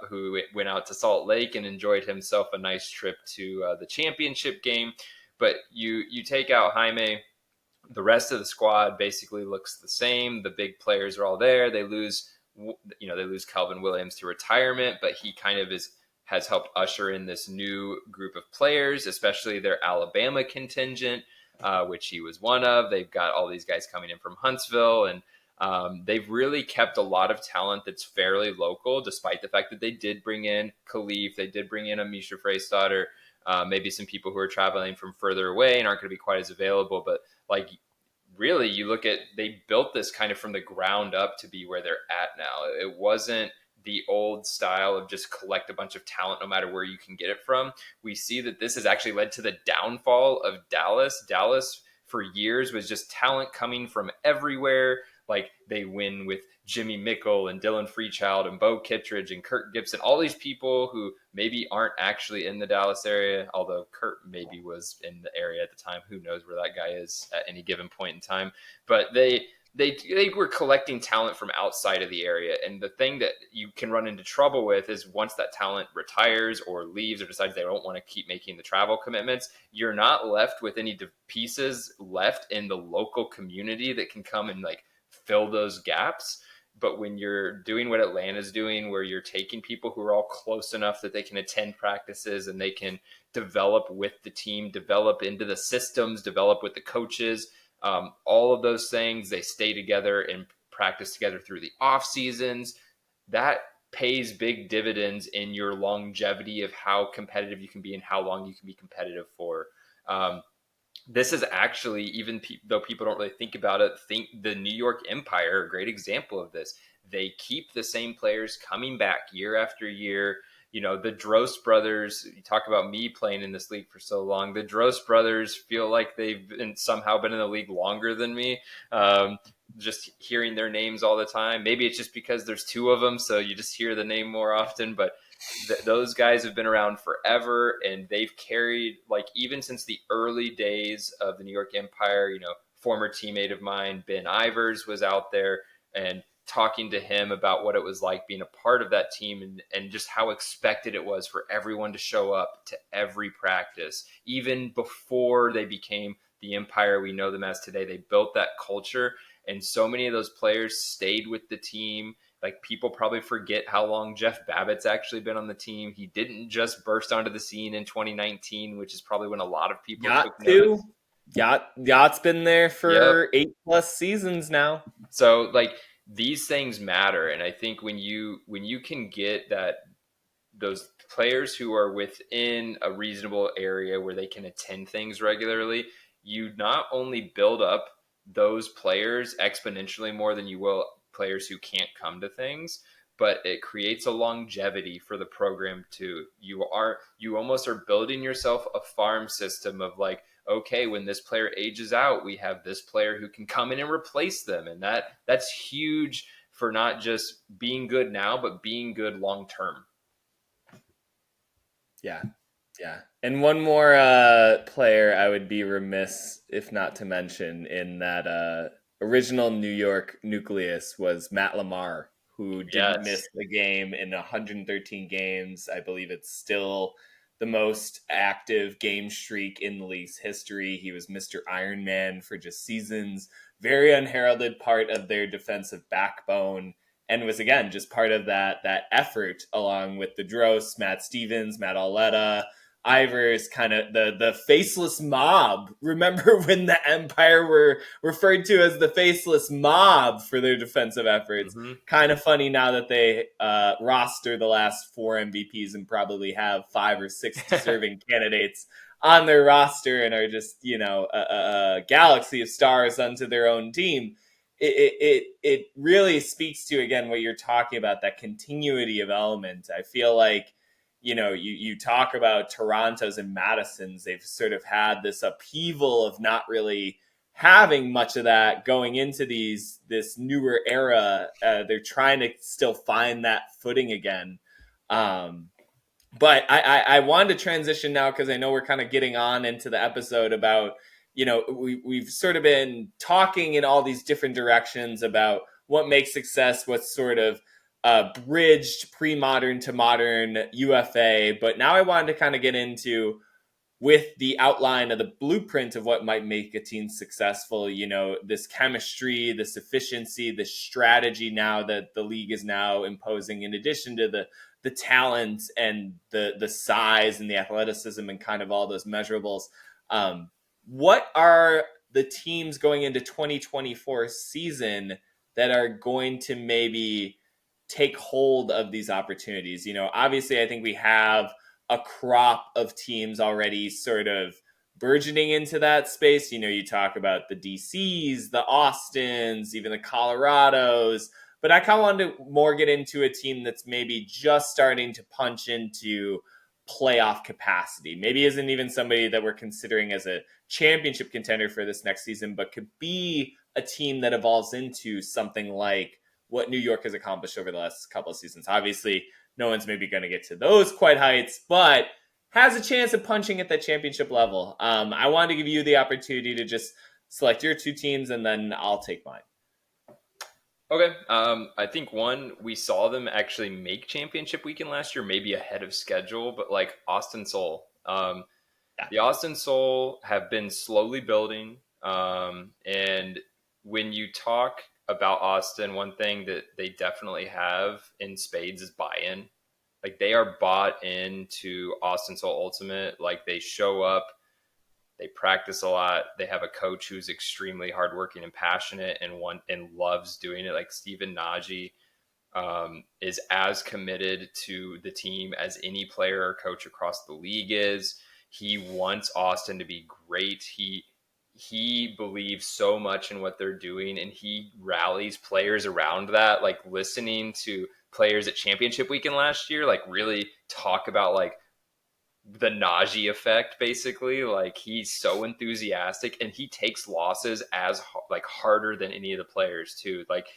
who went out to Salt Lake and enjoyed himself a nice trip to the championship game. But you take out Jaime, the rest of the squad basically looks the same. The big players are all there. They lose Calvin Williams to retirement, but he kind of has helped usher in this new group of players, especially their Alabama contingent, which he was one of. They've got all these guys coming in from Huntsville, and they've really kept a lot of talent that's fairly local, despite the fact that they did bring in Khalif, they did bring in Amisha Freystadter, maybe some people who are traveling from further away and aren't going to be quite as available. But like, really, you look at, they built this kind of from the ground up to be where they're at now. It wasn't the old style of just collect a bunch of talent no matter where you can get it from. We see that this has actually led to the downfall of Dallas. Dallas for years was just talent coming from everywhere. Like, they win with Jimmy Mickle and Dylan Freechild and Bo Kittredge and Kurt Gibson, all these people who maybe aren't actually in the Dallas area, although Kurt maybe was in the area at the time. Who knows where that guy is at any given point in time. But they were collecting talent from outside of the area. And the thing that you can run into trouble with is once that talent retires or leaves or decides they don't want to keep making the travel commitments, you're not left with any pieces left in the local community that can come and like fill those gaps. But when you're doing what Atlanta's doing, where you're taking people who are all close enough that they can attend practices and they can develop with the team, develop into the systems, develop with the coaches, all of those things, they stay together and practice together through the off seasons. That pays big dividends in your longevity of how competitive you can be and how long you can be competitive for. This is actually, even though people don't really think about it, the New York Empire, a great example of this. They keep the same players coming back year after year. You know, the Drost brothers, you talk about me playing in this league for so long. The Drost brothers feel like they've somehow been in the league longer than me. Just hearing their names all the time. Maybe it's just because there's two of them, so you just hear the name more often. But those guys have been around forever, and they've carried, like, even since the early days of the New York Empire. You know, former teammate of mine, Ben Ivers, was out there and talking to him about what it was like being a part of that team, and just how expected it was for everyone to show up to every practice. Even before they became the Empire we know them as today, they built that culture, and so many of those players stayed with the team. Like, people probably forget how long Jeff Babbitt's actually been on the team. He didn't just burst onto the scene in 2019, which is probably when a lot of people took notice. Yacht's been there for 8+ seasons now. So, like, these things matter. And I think when you can get those players who are within a reasonable area where they can attend things regularly, you not only build up those players exponentially more than you will players who can't come to things, but it creates a longevity for the program too. You almost are building yourself a farm system of like, okay, when this player ages out, we have this player who can come in and replace them. And that's huge for not just being good now, but being good long term. Yeah. And one more player I would be remiss if not to mention in that original New York nucleus was Matt Lamar, who didn't miss the game in 113 games. I believe it's still the most active game streak in the league's history. He was Mr. Ironman for just seasons, very unheralded part of their defensive backbone, and was, again, just part of that effort along with the Drost, Matt Stevens, Matt Auletta, Ivers, kind of the faceless mob. Remember when the Empire were referred to as the faceless mob for their defensive efforts? Mm-hmm. Kind of funny now that they roster the last 4 MVPs and probably have 5 or 6 deserving candidates on their roster and are just, a galaxy of stars unto their own team. It really speaks to, again, what you're talking about, that continuity of element. I feel like, you talk about Toronto's and Madison's, they've sort of had this upheaval of not really having much of that going into this newer era. They're trying to still find that footing again. But I wanted to transition now because I know we're kind of getting on into the episode about, we've sort of been talking in all these different directions about what makes success, what's sort of bridged pre-modern to modern UFA. But now I wanted to kind of get into with the outline of the blueprint of what might make a team successful, this chemistry, this efficiency, this strategy now that the league is now imposing, in addition to the talent and the size and the athleticism and kind of all those measurables. What are the teams going into 2024 season that are going to maybe take hold of these opportunities? Obviously, I think we have a crop of teams already sort of burgeoning into that space. You talk about the DCs, the Austins, even the Colorados, but I kind of wanted to more get into a team that's maybe just starting to punch into playoff capacity. Maybe isn't even somebody that we're considering as a championship contender for this next season, but could be a team that evolves into something like what New York has accomplished over the last couple of seasons. Obviously, no one's maybe going to get to those quite heights, but has a chance of punching at that championship level. I wanted to give you the opportunity to just select your two teams, and then I'll take mine. Okay. I think we saw them actually make championship weekend last year, maybe ahead of schedule, but like Austin Soul. The Austin Soul have been slowly building. And when you talk about Austin, one thing that they definitely have in spades is buy-in. Like, they are bought into Austin Soul Ultimate. Like, they show up, they practice a lot. They have a coach who's extremely hardworking and passionate and loves doing it. Like, Stephen Nagy is as committed to the team as any player or coach across the league is. He wants Austin to be great. He believes so much in what they're doing, and he rallies players around that. Like, listening to players at championship weekend last year, like, really talk about like the Najee effect, basically. Like, he's so enthusiastic, and he takes losses as like harder than any of the players too. Like,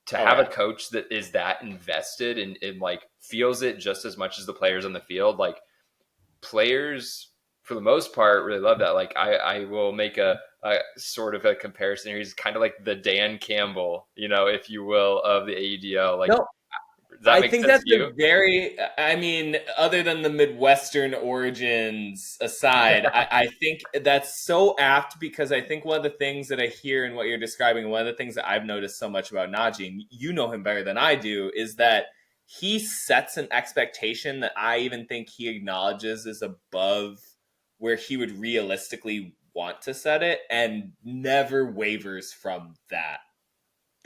to have a coach that is that invested and like feels it just as much as the players on the field. Like, players for the most part really love that. Like, I will make a sort of a comparison here. He's kind of like the Dan Campbell, if you will, of the AUDL. Like, no, does that make think sense that's to you? a very, other than the Midwestern origins aside, I think that's so apt, because I think one of the things that I hear in what you're describing, one of the things that I've noticed so much about Najee, and you know him better than I do, is that he sets an expectation that I even think he acknowledges is above where he would realistically want to set it, and never wavers from that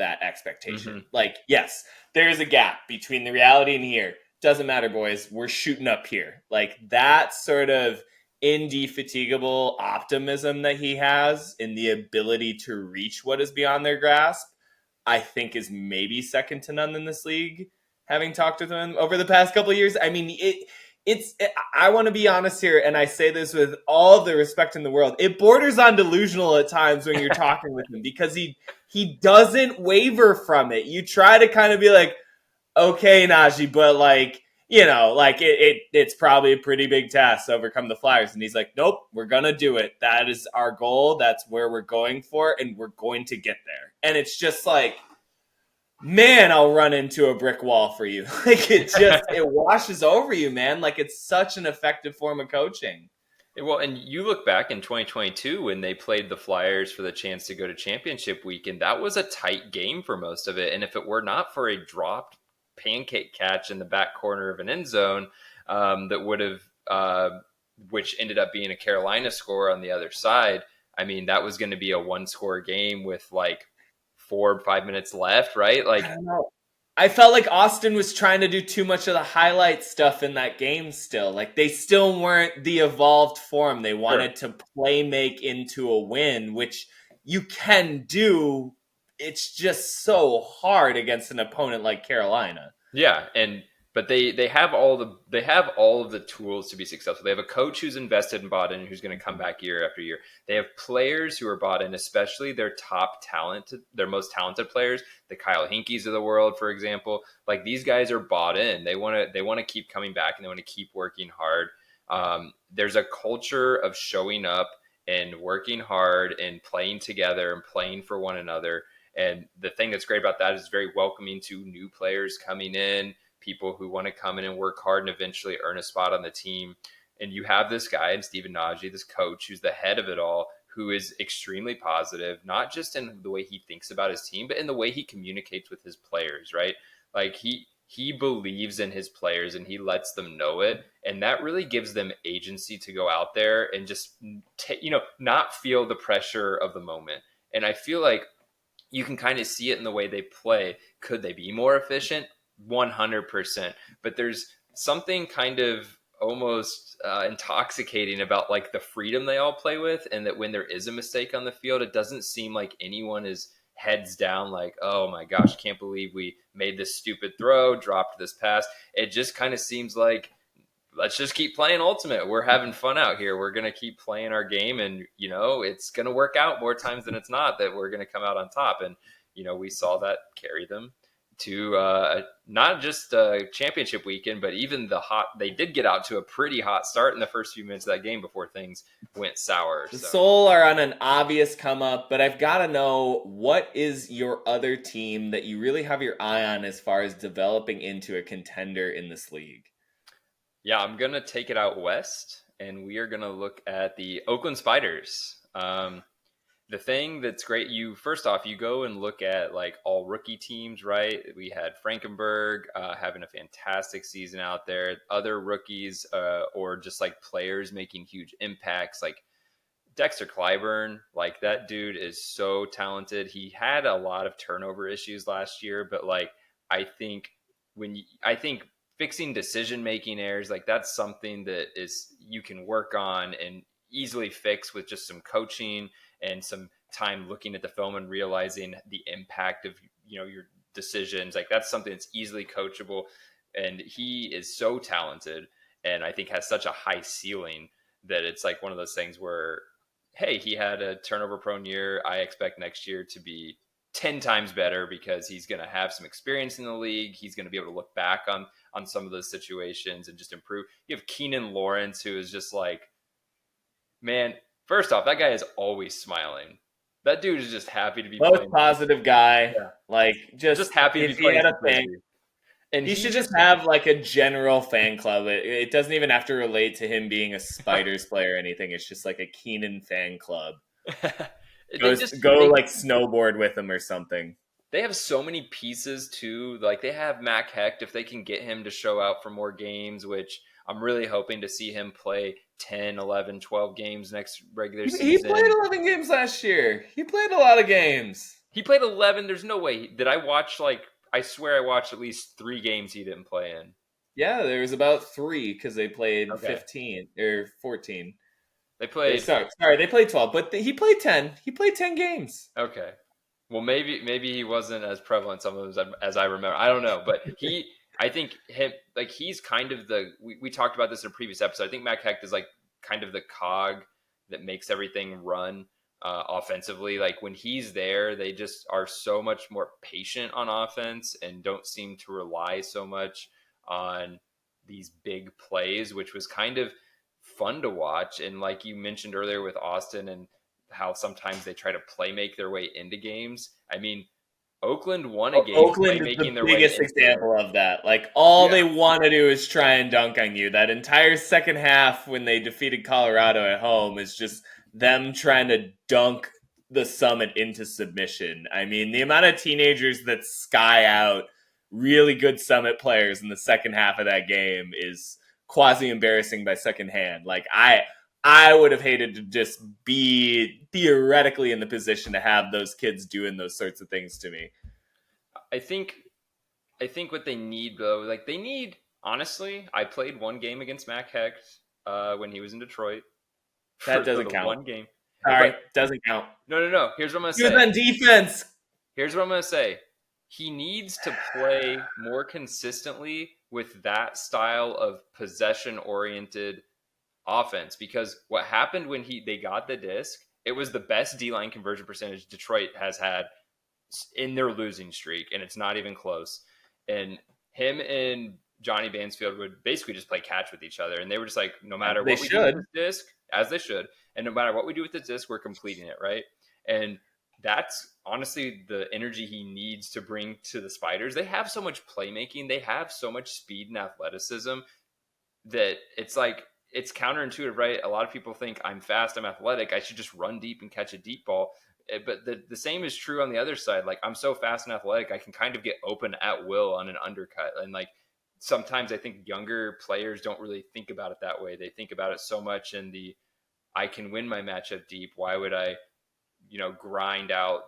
expectation. Mm-hmm. Like, yes, there is a gap between the reality and here. Doesn't matter, boys. We're shooting up here. Like, that sort of indefatigable optimism that he has in the ability to reach what is beyond their grasp, I think is maybe second to none in this league, having talked with him over the past couple of years. I mean, I want to be honest here, and I say this with all the respect in the world. It borders on delusional at times when you're talking with him, because he doesn't waver from it. You try to kind of be like, okay, Najee, but like, it's probably a pretty big task to overcome the Flyers. And he's like, nope, we're going to do it. That is our goal. That's where we're going for, and we're going to get there. And it's just like, man, I'll run into a brick wall for you. Like, it washes over you, man. Like, it's such an effective form of coaching. Well, and you look back in 2022 when they played the Flyers for the chance to go to championship weekend, that was a tight game for most of it. And if it were not for a dropped pancake catch in the back corner of an end zone, that would have, which ended up being a Carolina score on the other side, I mean, that was going to be a one-score game with like 4 or 5 minutes left, right? Like, I don't know. I felt like Austin was trying to do too much of the highlight stuff in that game still. Like, they still weren't the evolved form. They wanted to play make into a win, which you can do. It's just so hard against an opponent like Carolina. Yeah, but they have all of the tools to be successful. They have a coach who's invested and bought in, who's going to come back year after year. They have players who are bought in, especially their their most talented players, the Kyle Hinkies of the world, for example. Like, these guys are bought in. They want to keep coming back, and they want to keep working hard. There's a culture of showing up and working hard and playing together and playing for one another. And the thing that's great about that is very welcoming to new players coming in, people who want to come in and work hard and eventually earn a spot on the team. And you have this guy in Stephen Nagy, this coach who's the head of it all, who is extremely positive, not just in the way he thinks about his team, but in the way he communicates with his players, right? Like he believes in his players and he lets them know it. And that really gives them agency to go out there and just, not feel the pressure of the moment. And I feel like you can kind of see it in the way they play. Could they be more efficient? 100%. But there's something kind of almost intoxicating about like the freedom they all play with, and that when there is a mistake on the field, it doesn't seem like anyone is heads down like, oh my gosh, can't believe we made this stupid throw, dropped this pass. It just kind of seems like, let's just keep playing Ultimate. We're having fun out here. We're going to keep playing our game, and it's going to work out more times than it's not that we're going to come out on top. And we saw that carry them to not just a championship weekend, but even they did get out to a pretty hot start in the first few minutes of that game before things went sour. The Soul are on an obvious come up, but I've got to know, what is your other team that you really have your eye on as far as developing into a contender in this league? Yeah, I'm going to take it out west, and we are going to look at the Oakland Spiders. The thing that's great, first off, you go and look at like all rookie teams, right? We had Frankenberg having a fantastic season out there. Other rookies or just like players making huge impacts, like Dexter Clyburn. Like, that dude is so talented. He had a lot of turnover issues last year, but like I think fixing decision-making errors, like that's something that you can work on and easily fix with just some coaching and some time looking at the film and realizing the impact of, your decisions. Like, that's something that's easily coachable. And he is so talented and I think has such a high ceiling that it's like one of those things where, hey, he had a turnover-prone year. I expect next year to be 10 times better because he's going to have some experience in the league. He's going to be able to look back on some of those situations and just improve. You have Keenan Lawrence, who is just like, man, first off, that guy is always smiling. That dude is just happy to be most positive guy. Yeah. Like, just happy to be playing. And he should just have like a general fan club. It doesn't even have to relate to him being a Spiders player or anything. It's just like a Keenan fan club. Go snowboard with him or something. They have so many pieces too. Like, they have Mac Hecht, if they can get him to show out for more games, which I'm really hoping to see him play 10, 11, 12 games next regular season. He played 11 games last year. He played a lot of games. He played 11. There's no way. Did I watch, I swear I watched at least 3 games he didn't play in. Yeah, there was about 3 because they played 15 or 14. They played. Sorry, they played 12, but he played 10. He played 10 games. Okay. Well, maybe he wasn't as prevalent some of them as I remember. I don't know, but I think he's kind of we talked about this in a previous episode. I think Mac Hecht is like kind of the cog that makes everything run offensively. Like, when he's there, they just are so much more patient on offense and don't seem to rely so much on these big plays, which was kind of fun to watch. And like you mentioned earlier with Austin and how sometimes they try to play make their way into games. I mean, Oakland won a game. Oakland is the biggest example of that. Like, all they want to do is try and dunk on you. That entire second half when they defeated Colorado at home is just them trying to dunk the Summit into submission. I mean, the amount of teenagers that sky out really good Summit players in the second half of that game is quasi-embarrassing by second hand. Like, I would have hated to just be theoretically in the position to have those kids doing those sorts of things to me. I think what they need, though, honestly, I played one game against Mac Hecht when he was in Detroit. That doesn't count. One game. All right, doesn't count. No. Here's what I'm going to say. He was on defense. Here's what I'm going to say. He needs to play more consistently with that style of possession-oriented offense, because what happened when they got the disc, it was the best D-line conversion percentage Detroit has had in their losing streak, and it's not even close. And him and Johnny Bansfield would basically just play catch with each other, and they were just like, no matter what we do with this disc, as they should, and no matter what we do with this disc, we're completing it, right? And that's honestly the energy he needs to bring to the Spiders. They have so much playmaking, they have so much speed and athleticism that it's like it's counterintuitive, right? A lot of people think I'm fast, I'm athletic, I should just run deep and catch a deep ball. But the same is true on the other side. Like I'm so fast and athletic, I can kind of get open at will on an undercut. And like sometimes I think younger players don't really think about it that way. They think about it so much in the I can win my matchup deep. Why would I, grind out,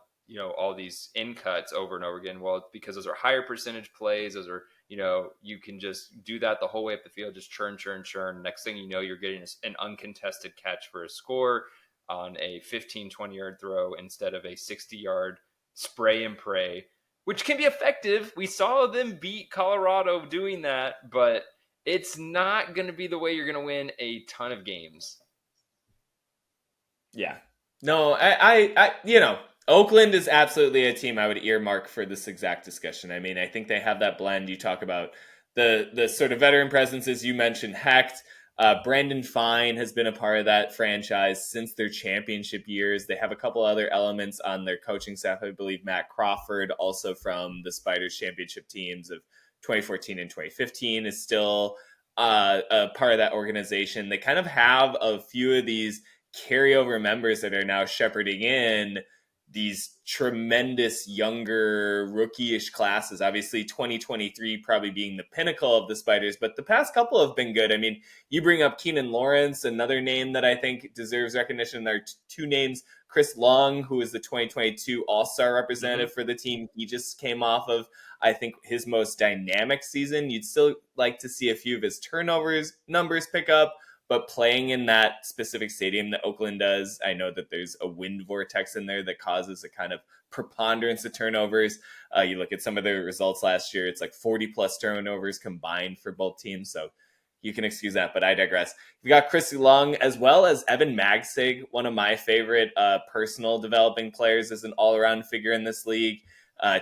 all these in cuts over and over again? Well, because those are higher percentage plays. Those are, you can just do that the whole way up the field, just churn, churn, churn. Next thing you know, you're getting an uncontested catch for a score on a 15, 20-yard throw instead of a 60-yard spray and pray, which can be effective. We saw them beat Colorado doing that, but it's not going to be the way you're going to win a ton of games. Yeah. No, Oakland is absolutely a team I would earmark for this exact discussion. I mean, I think they have that blend. You talk about the sort of veteran presences. You mentioned Hecht. Brandon Fine has been a part of that franchise since their championship years. They have a couple other elements on their coaching staff. I believe Matt Crawford, also from the Spiders championship teams of 2014 and 2015, is still a part of that organization. They kind of have a few of these carryover members that are now shepherding in these tremendous younger rookie-ish classes. Obviously 2023 probably being the pinnacle of the Spiders, but the past couple have been good. I mean, you bring up Keenan Lawrence, another name that I think deserves recognition. There are two names. Chris Long, who is the 2022 All-Star representative for the team. He just came off of, I think, his most dynamic season. You'd still like to see a few of his turnovers numbers pick up, but playing in that specific stadium that Oakland does, I know that there's a wind vortex in there that causes a kind of preponderance of turnovers. You look at some of the results last year, it's like 40 plus turnovers combined for both teams. So you can excuse that, but I digress. We got Chrissy Long as well as Evan Magsig, one of my favorite personal developing players as an all-around figure in this league.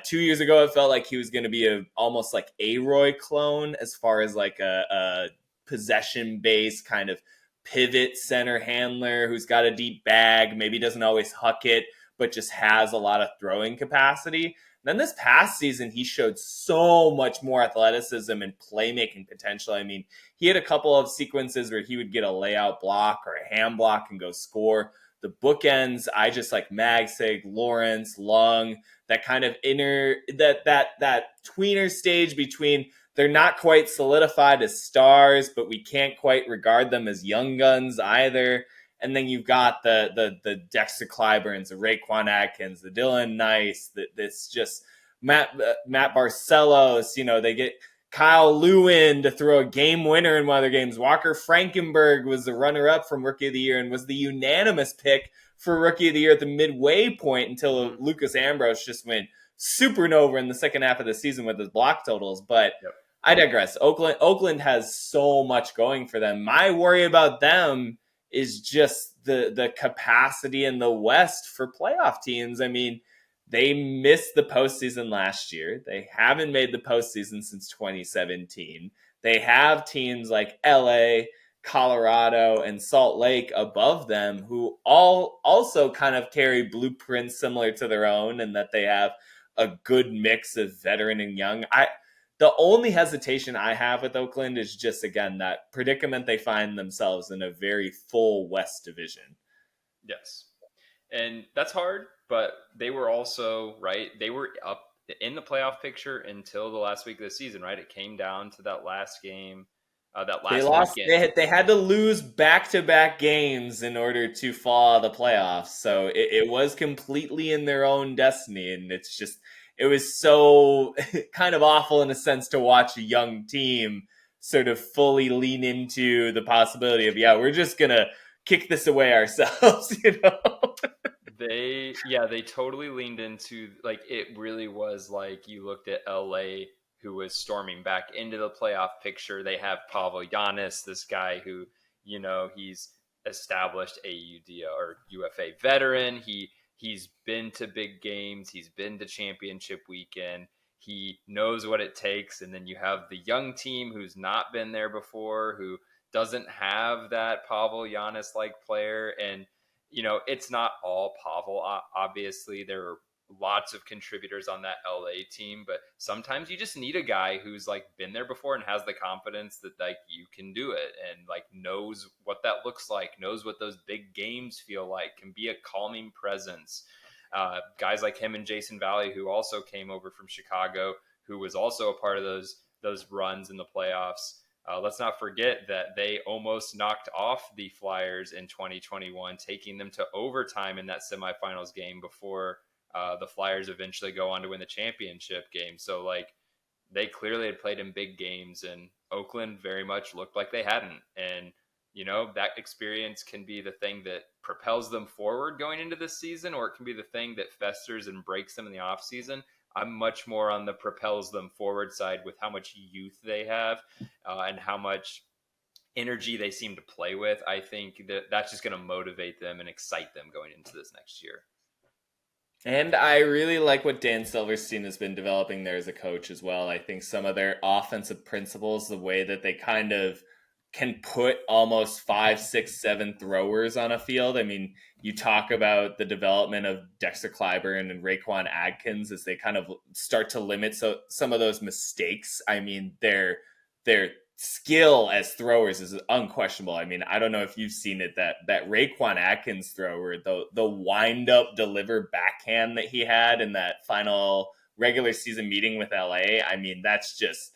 2 years ago, it felt like he was going to be almost like a Roy clone as far as like a possession-based kind of pivot center handler who's got a deep bag, maybe doesn't always huck it, but just has a lot of throwing capacity. And then this past season, he showed so much more athleticism and playmaking potential. I mean, he had a couple of sequences where he would get a layout block or a hand block and go score. The bookends, I just like Magsig, Lawrence, Lung, that kind of that tweener stage between they're not quite solidified as stars, but we can't quite regard them as young guns either. And then you've got the Dexter Clyburns, the Raekwon Atkins, the Dylan Nice, this just Matt Barcelos. They get Kyle Lewin to throw a game winner in one of their games. Walker Frankenberg was the runner-up from Rookie of the Year and was the unanimous pick for Rookie of the Year at the midway point until Lucas Ambrose just went supernova in the second half of the season with his block totals. But I digress. Oakland has so much going for them. My worry about them is just the capacity in the West for playoff teams. I mean, they missed the postseason last year. They haven't made the postseason since 2017. They have teams like LA, Colorado, and Salt Lake above them who all also kind of carry blueprints similar to their own, and that they have a good mix of veteran and young. The only hesitation I have with Oakland is just, again, that predicament they find themselves in a very full West division. Yes. And that's hard, but they were also, right, they were up in the playoff picture until the last week of the season, right? It came down to that last game, they lost. weekend. They had to lose back-to-back games in order to fall out of the playoffs. So it was completely in their own destiny, and it was so kind of awful in a sense to watch a young team sort of fully lean into the possibility of, we're just going to kick this away ourselves, They totally leaned into, like, it really was like you looked at LA, who was storming back into the playoff picture. They have Pavel Giannis, this guy who, he's established AUD or UFA veteran. He's been to big games. He's been to championship weekend. He knows what it takes. And then you have the young team who's not been there before, who doesn't have that Pavel Giannis-like player. And it's not all Pavel. Obviously, there are lots of contributors on that LA team, but sometimes you just need a guy who's like been there before and has the confidence that like you can do it and like knows what that looks like, knows what those big games feel like, can be a calming presence. Guys like him and Jason Valley, who also came over from Chicago, who was also a part of those runs in the playoffs. Let's not forget that they almost knocked off the Flyers in 2021, taking them to overtime in that semifinals game before the Flyers eventually go on to win the championship game. So, like, they clearly had played in big games, and Oakland very much looked like they hadn't. And, that experience can be the thing that propels them forward going into this season, or it can be the thing that festers and breaks them in the offseason. I'm much more on the propels them forward side with how much youth they have and how much energy they seem to play with. I think that's just going to motivate them and excite them going into this next year. And I really like what Dan Silverstein has been developing there as a coach as well. I think some of their offensive principles, the way that they kind of can put almost 5, 6, 7 throwers on a field. I mean, you talk about the development of Dexter Clyburn and Raquan Adkins as they kind of start to limit some of those mistakes. I mean, their skill as throwers is unquestionable. I mean, I don't know if you've seen it, that Raquan Adkins throw, where the wind up deliver backhand that he had in that final regular season meeting with LA. I mean, that's just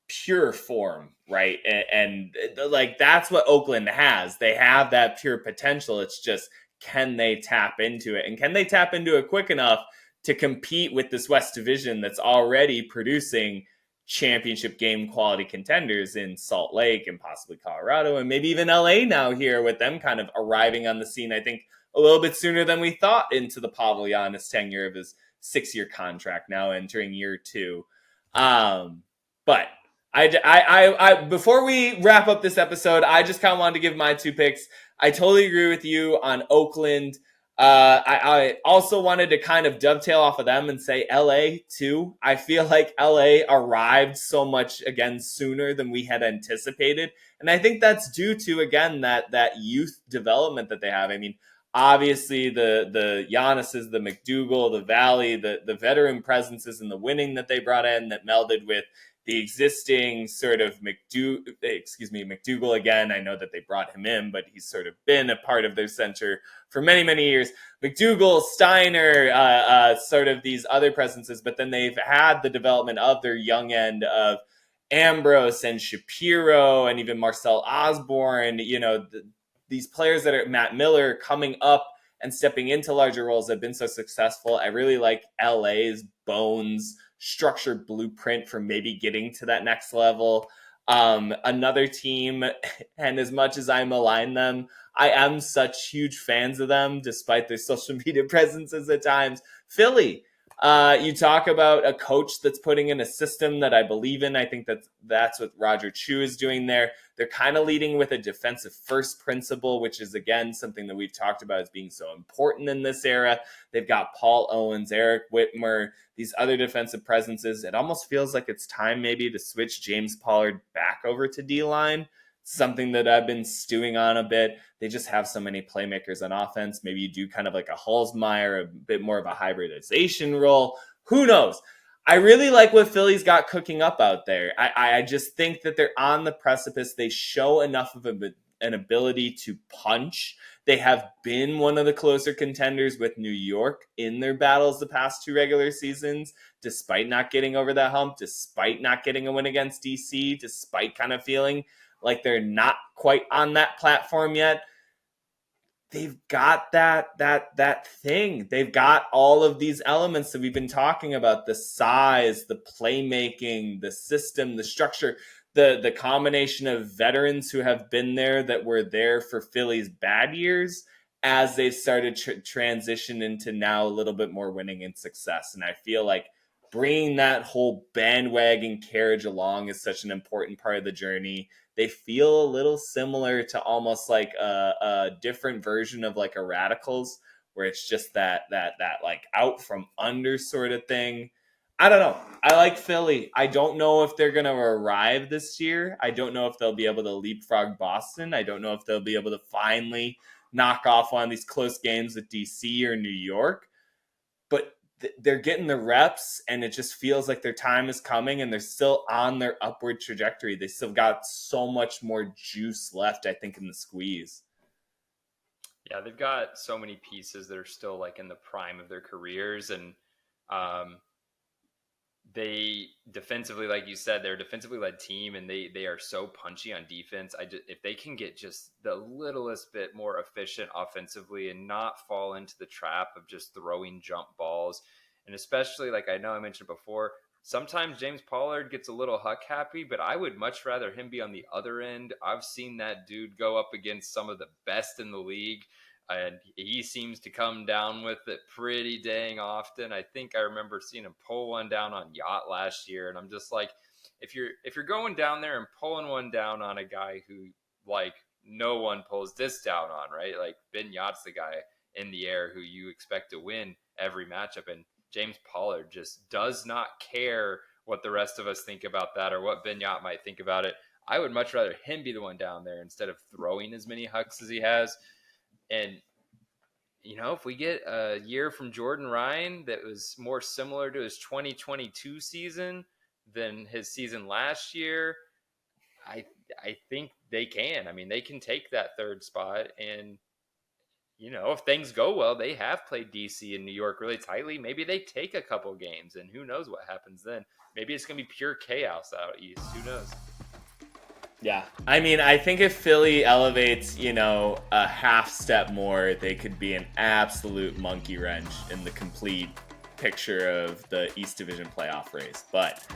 pure form, right? And like, that's what Oakland has. They have that pure potential. It's just, can they tap into it? And can they tap into it quick enough to compete with this West Division that's already producing championship game quality contenders in Salt Lake and possibly Colorado and maybe even LA now, here with them kind of arriving on the scene, I think, a little bit sooner than we thought into the Pavel Giannis tenure of his 6-year contract, now entering year 2. But I before we wrap up this episode, I just kind of wanted to give my 2 picks. I totally agree with you on Oakland. I also wanted to kind of dovetail off of them and say LA too. I feel like LA arrived so much again sooner than we had anticipated. And I think that's due to, again, that youth development that they have. I mean, obviously the Giannis's, the McDougal, the Valley, the veteran presences and the winning that they brought in that melded with the existing sort of McDougal again. I know that they brought him in, but he's sort of been a part of their center for many, many years. McDougal, Steiner, sort of these other presences, but then they've had the development of their young end of Ambrose and Shapiro and even Marcel Osborne, these players that are Matt Miller coming up and stepping into larger roles have been so successful. I really like LA's bones structured blueprint for maybe getting to that next level. Another team, and as much as I malign them, I am such huge fans of them, despite their social media presences at times. Philly. You talk about a coach that's putting in a system that I believe in. I think that's what Roger Chu is doing there. They're kind of leading with a defensive first principle, which is, again, something that we've talked about as being so important in this era. They've got Paul Owens, Eric Whitmer, these other defensive presences. It almost feels like it's time maybe to switch James Pollard back over to D-line. Something that I've been stewing on a bit. They just have so many playmakers on offense. Maybe you do kind of like a Halsmeyer, a bit more of a hybridization role. Who knows? I really like what Philly's got cooking up out there. I just think that they're on the precipice. They show enough of an ability to punch. They have been one of the closer contenders with New York in their battles the past 2 regular seasons, despite not getting over that hump, despite not getting a win against DC, despite kind of feeling like they're not quite on that platform yet. They've got that thing. They've got all of these elements that we've been talking about: the size, the playmaking, the system, the structure, the combination of veterans who have been there that were there for Philly's bad years as they've started transition into now a little bit more winning and success. And I feel like bringing that whole bandwagon carriage along is such an important part of the journey. They feel a little similar to almost like a different version of like a Radicals, where it's just that like out from under sort of thing. I don't know. I like Philly. I don't know if they're going to arrive this year. I don't know if they'll be able to leapfrog Boston. I don't know if they'll be able to finally knock off one of these close games with DC or New York. But they're getting the reps, and it just feels like their time is coming, and they're still on their upward trajectory. They still got so much more juice left, I think, in the squeeze. Yeah, they've got so many pieces that are still like in the prime of their careers, and they defensively, like you said, they're a defensively led team, and they are so punchy on defense. If they can get just the littlest bit more efficient offensively and not fall into the trap of just throwing jump balls, and especially, like I know I mentioned before, sometimes James Pollard gets a little huck happy, but I would much rather him be on the other end. I've seen that dude go up against some of the best in the league, and he seems to come down with it pretty dang often. I think I remember seeing him pull one down on Yacht last year, and I'm just like, if you're going down there and pulling one down on a guy who, like, no one pulls this down on, right? Like, Ben Yacht's the guy in the air who you expect to win every matchup, and James Pollard just does not care what the rest of us think about that or what Ben Yacht might think about it. I would much rather him be the one down there instead of throwing as many hucks as he has. And, you know, if we get a year from Jordan Ryan that was more similar to his 2022 season than his season last year, I think they can. I mean, they can take that third spot. And, you know, if things go well, they have played DC and New York really tightly. Maybe they take a couple games, and who knows what happens then. Maybe it's going to be pure chaos out east. Who knows? Yeah. I mean, I think if Philly elevates, you know, a half step more, they could be an absolute monkey wrench in the complete picture of the East Division playoff race. But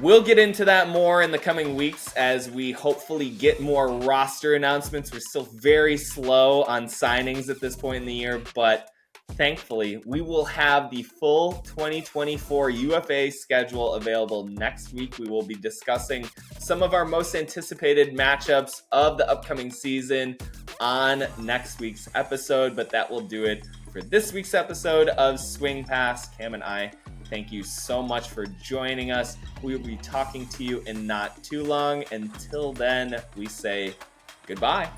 we'll get into that more in the coming weeks as we hopefully get more roster announcements. We're still very slow on signings at this point in the year, but thankfully, we will have the full 2024 UFA schedule available next week. We will be discussing some of our most anticipated matchups of the upcoming season on next week's episode, but that will do it for this week's episode of Swing Pass. Cam and I thank you so much for joining us. We will be talking to you in not too long. Until then, we say goodbye.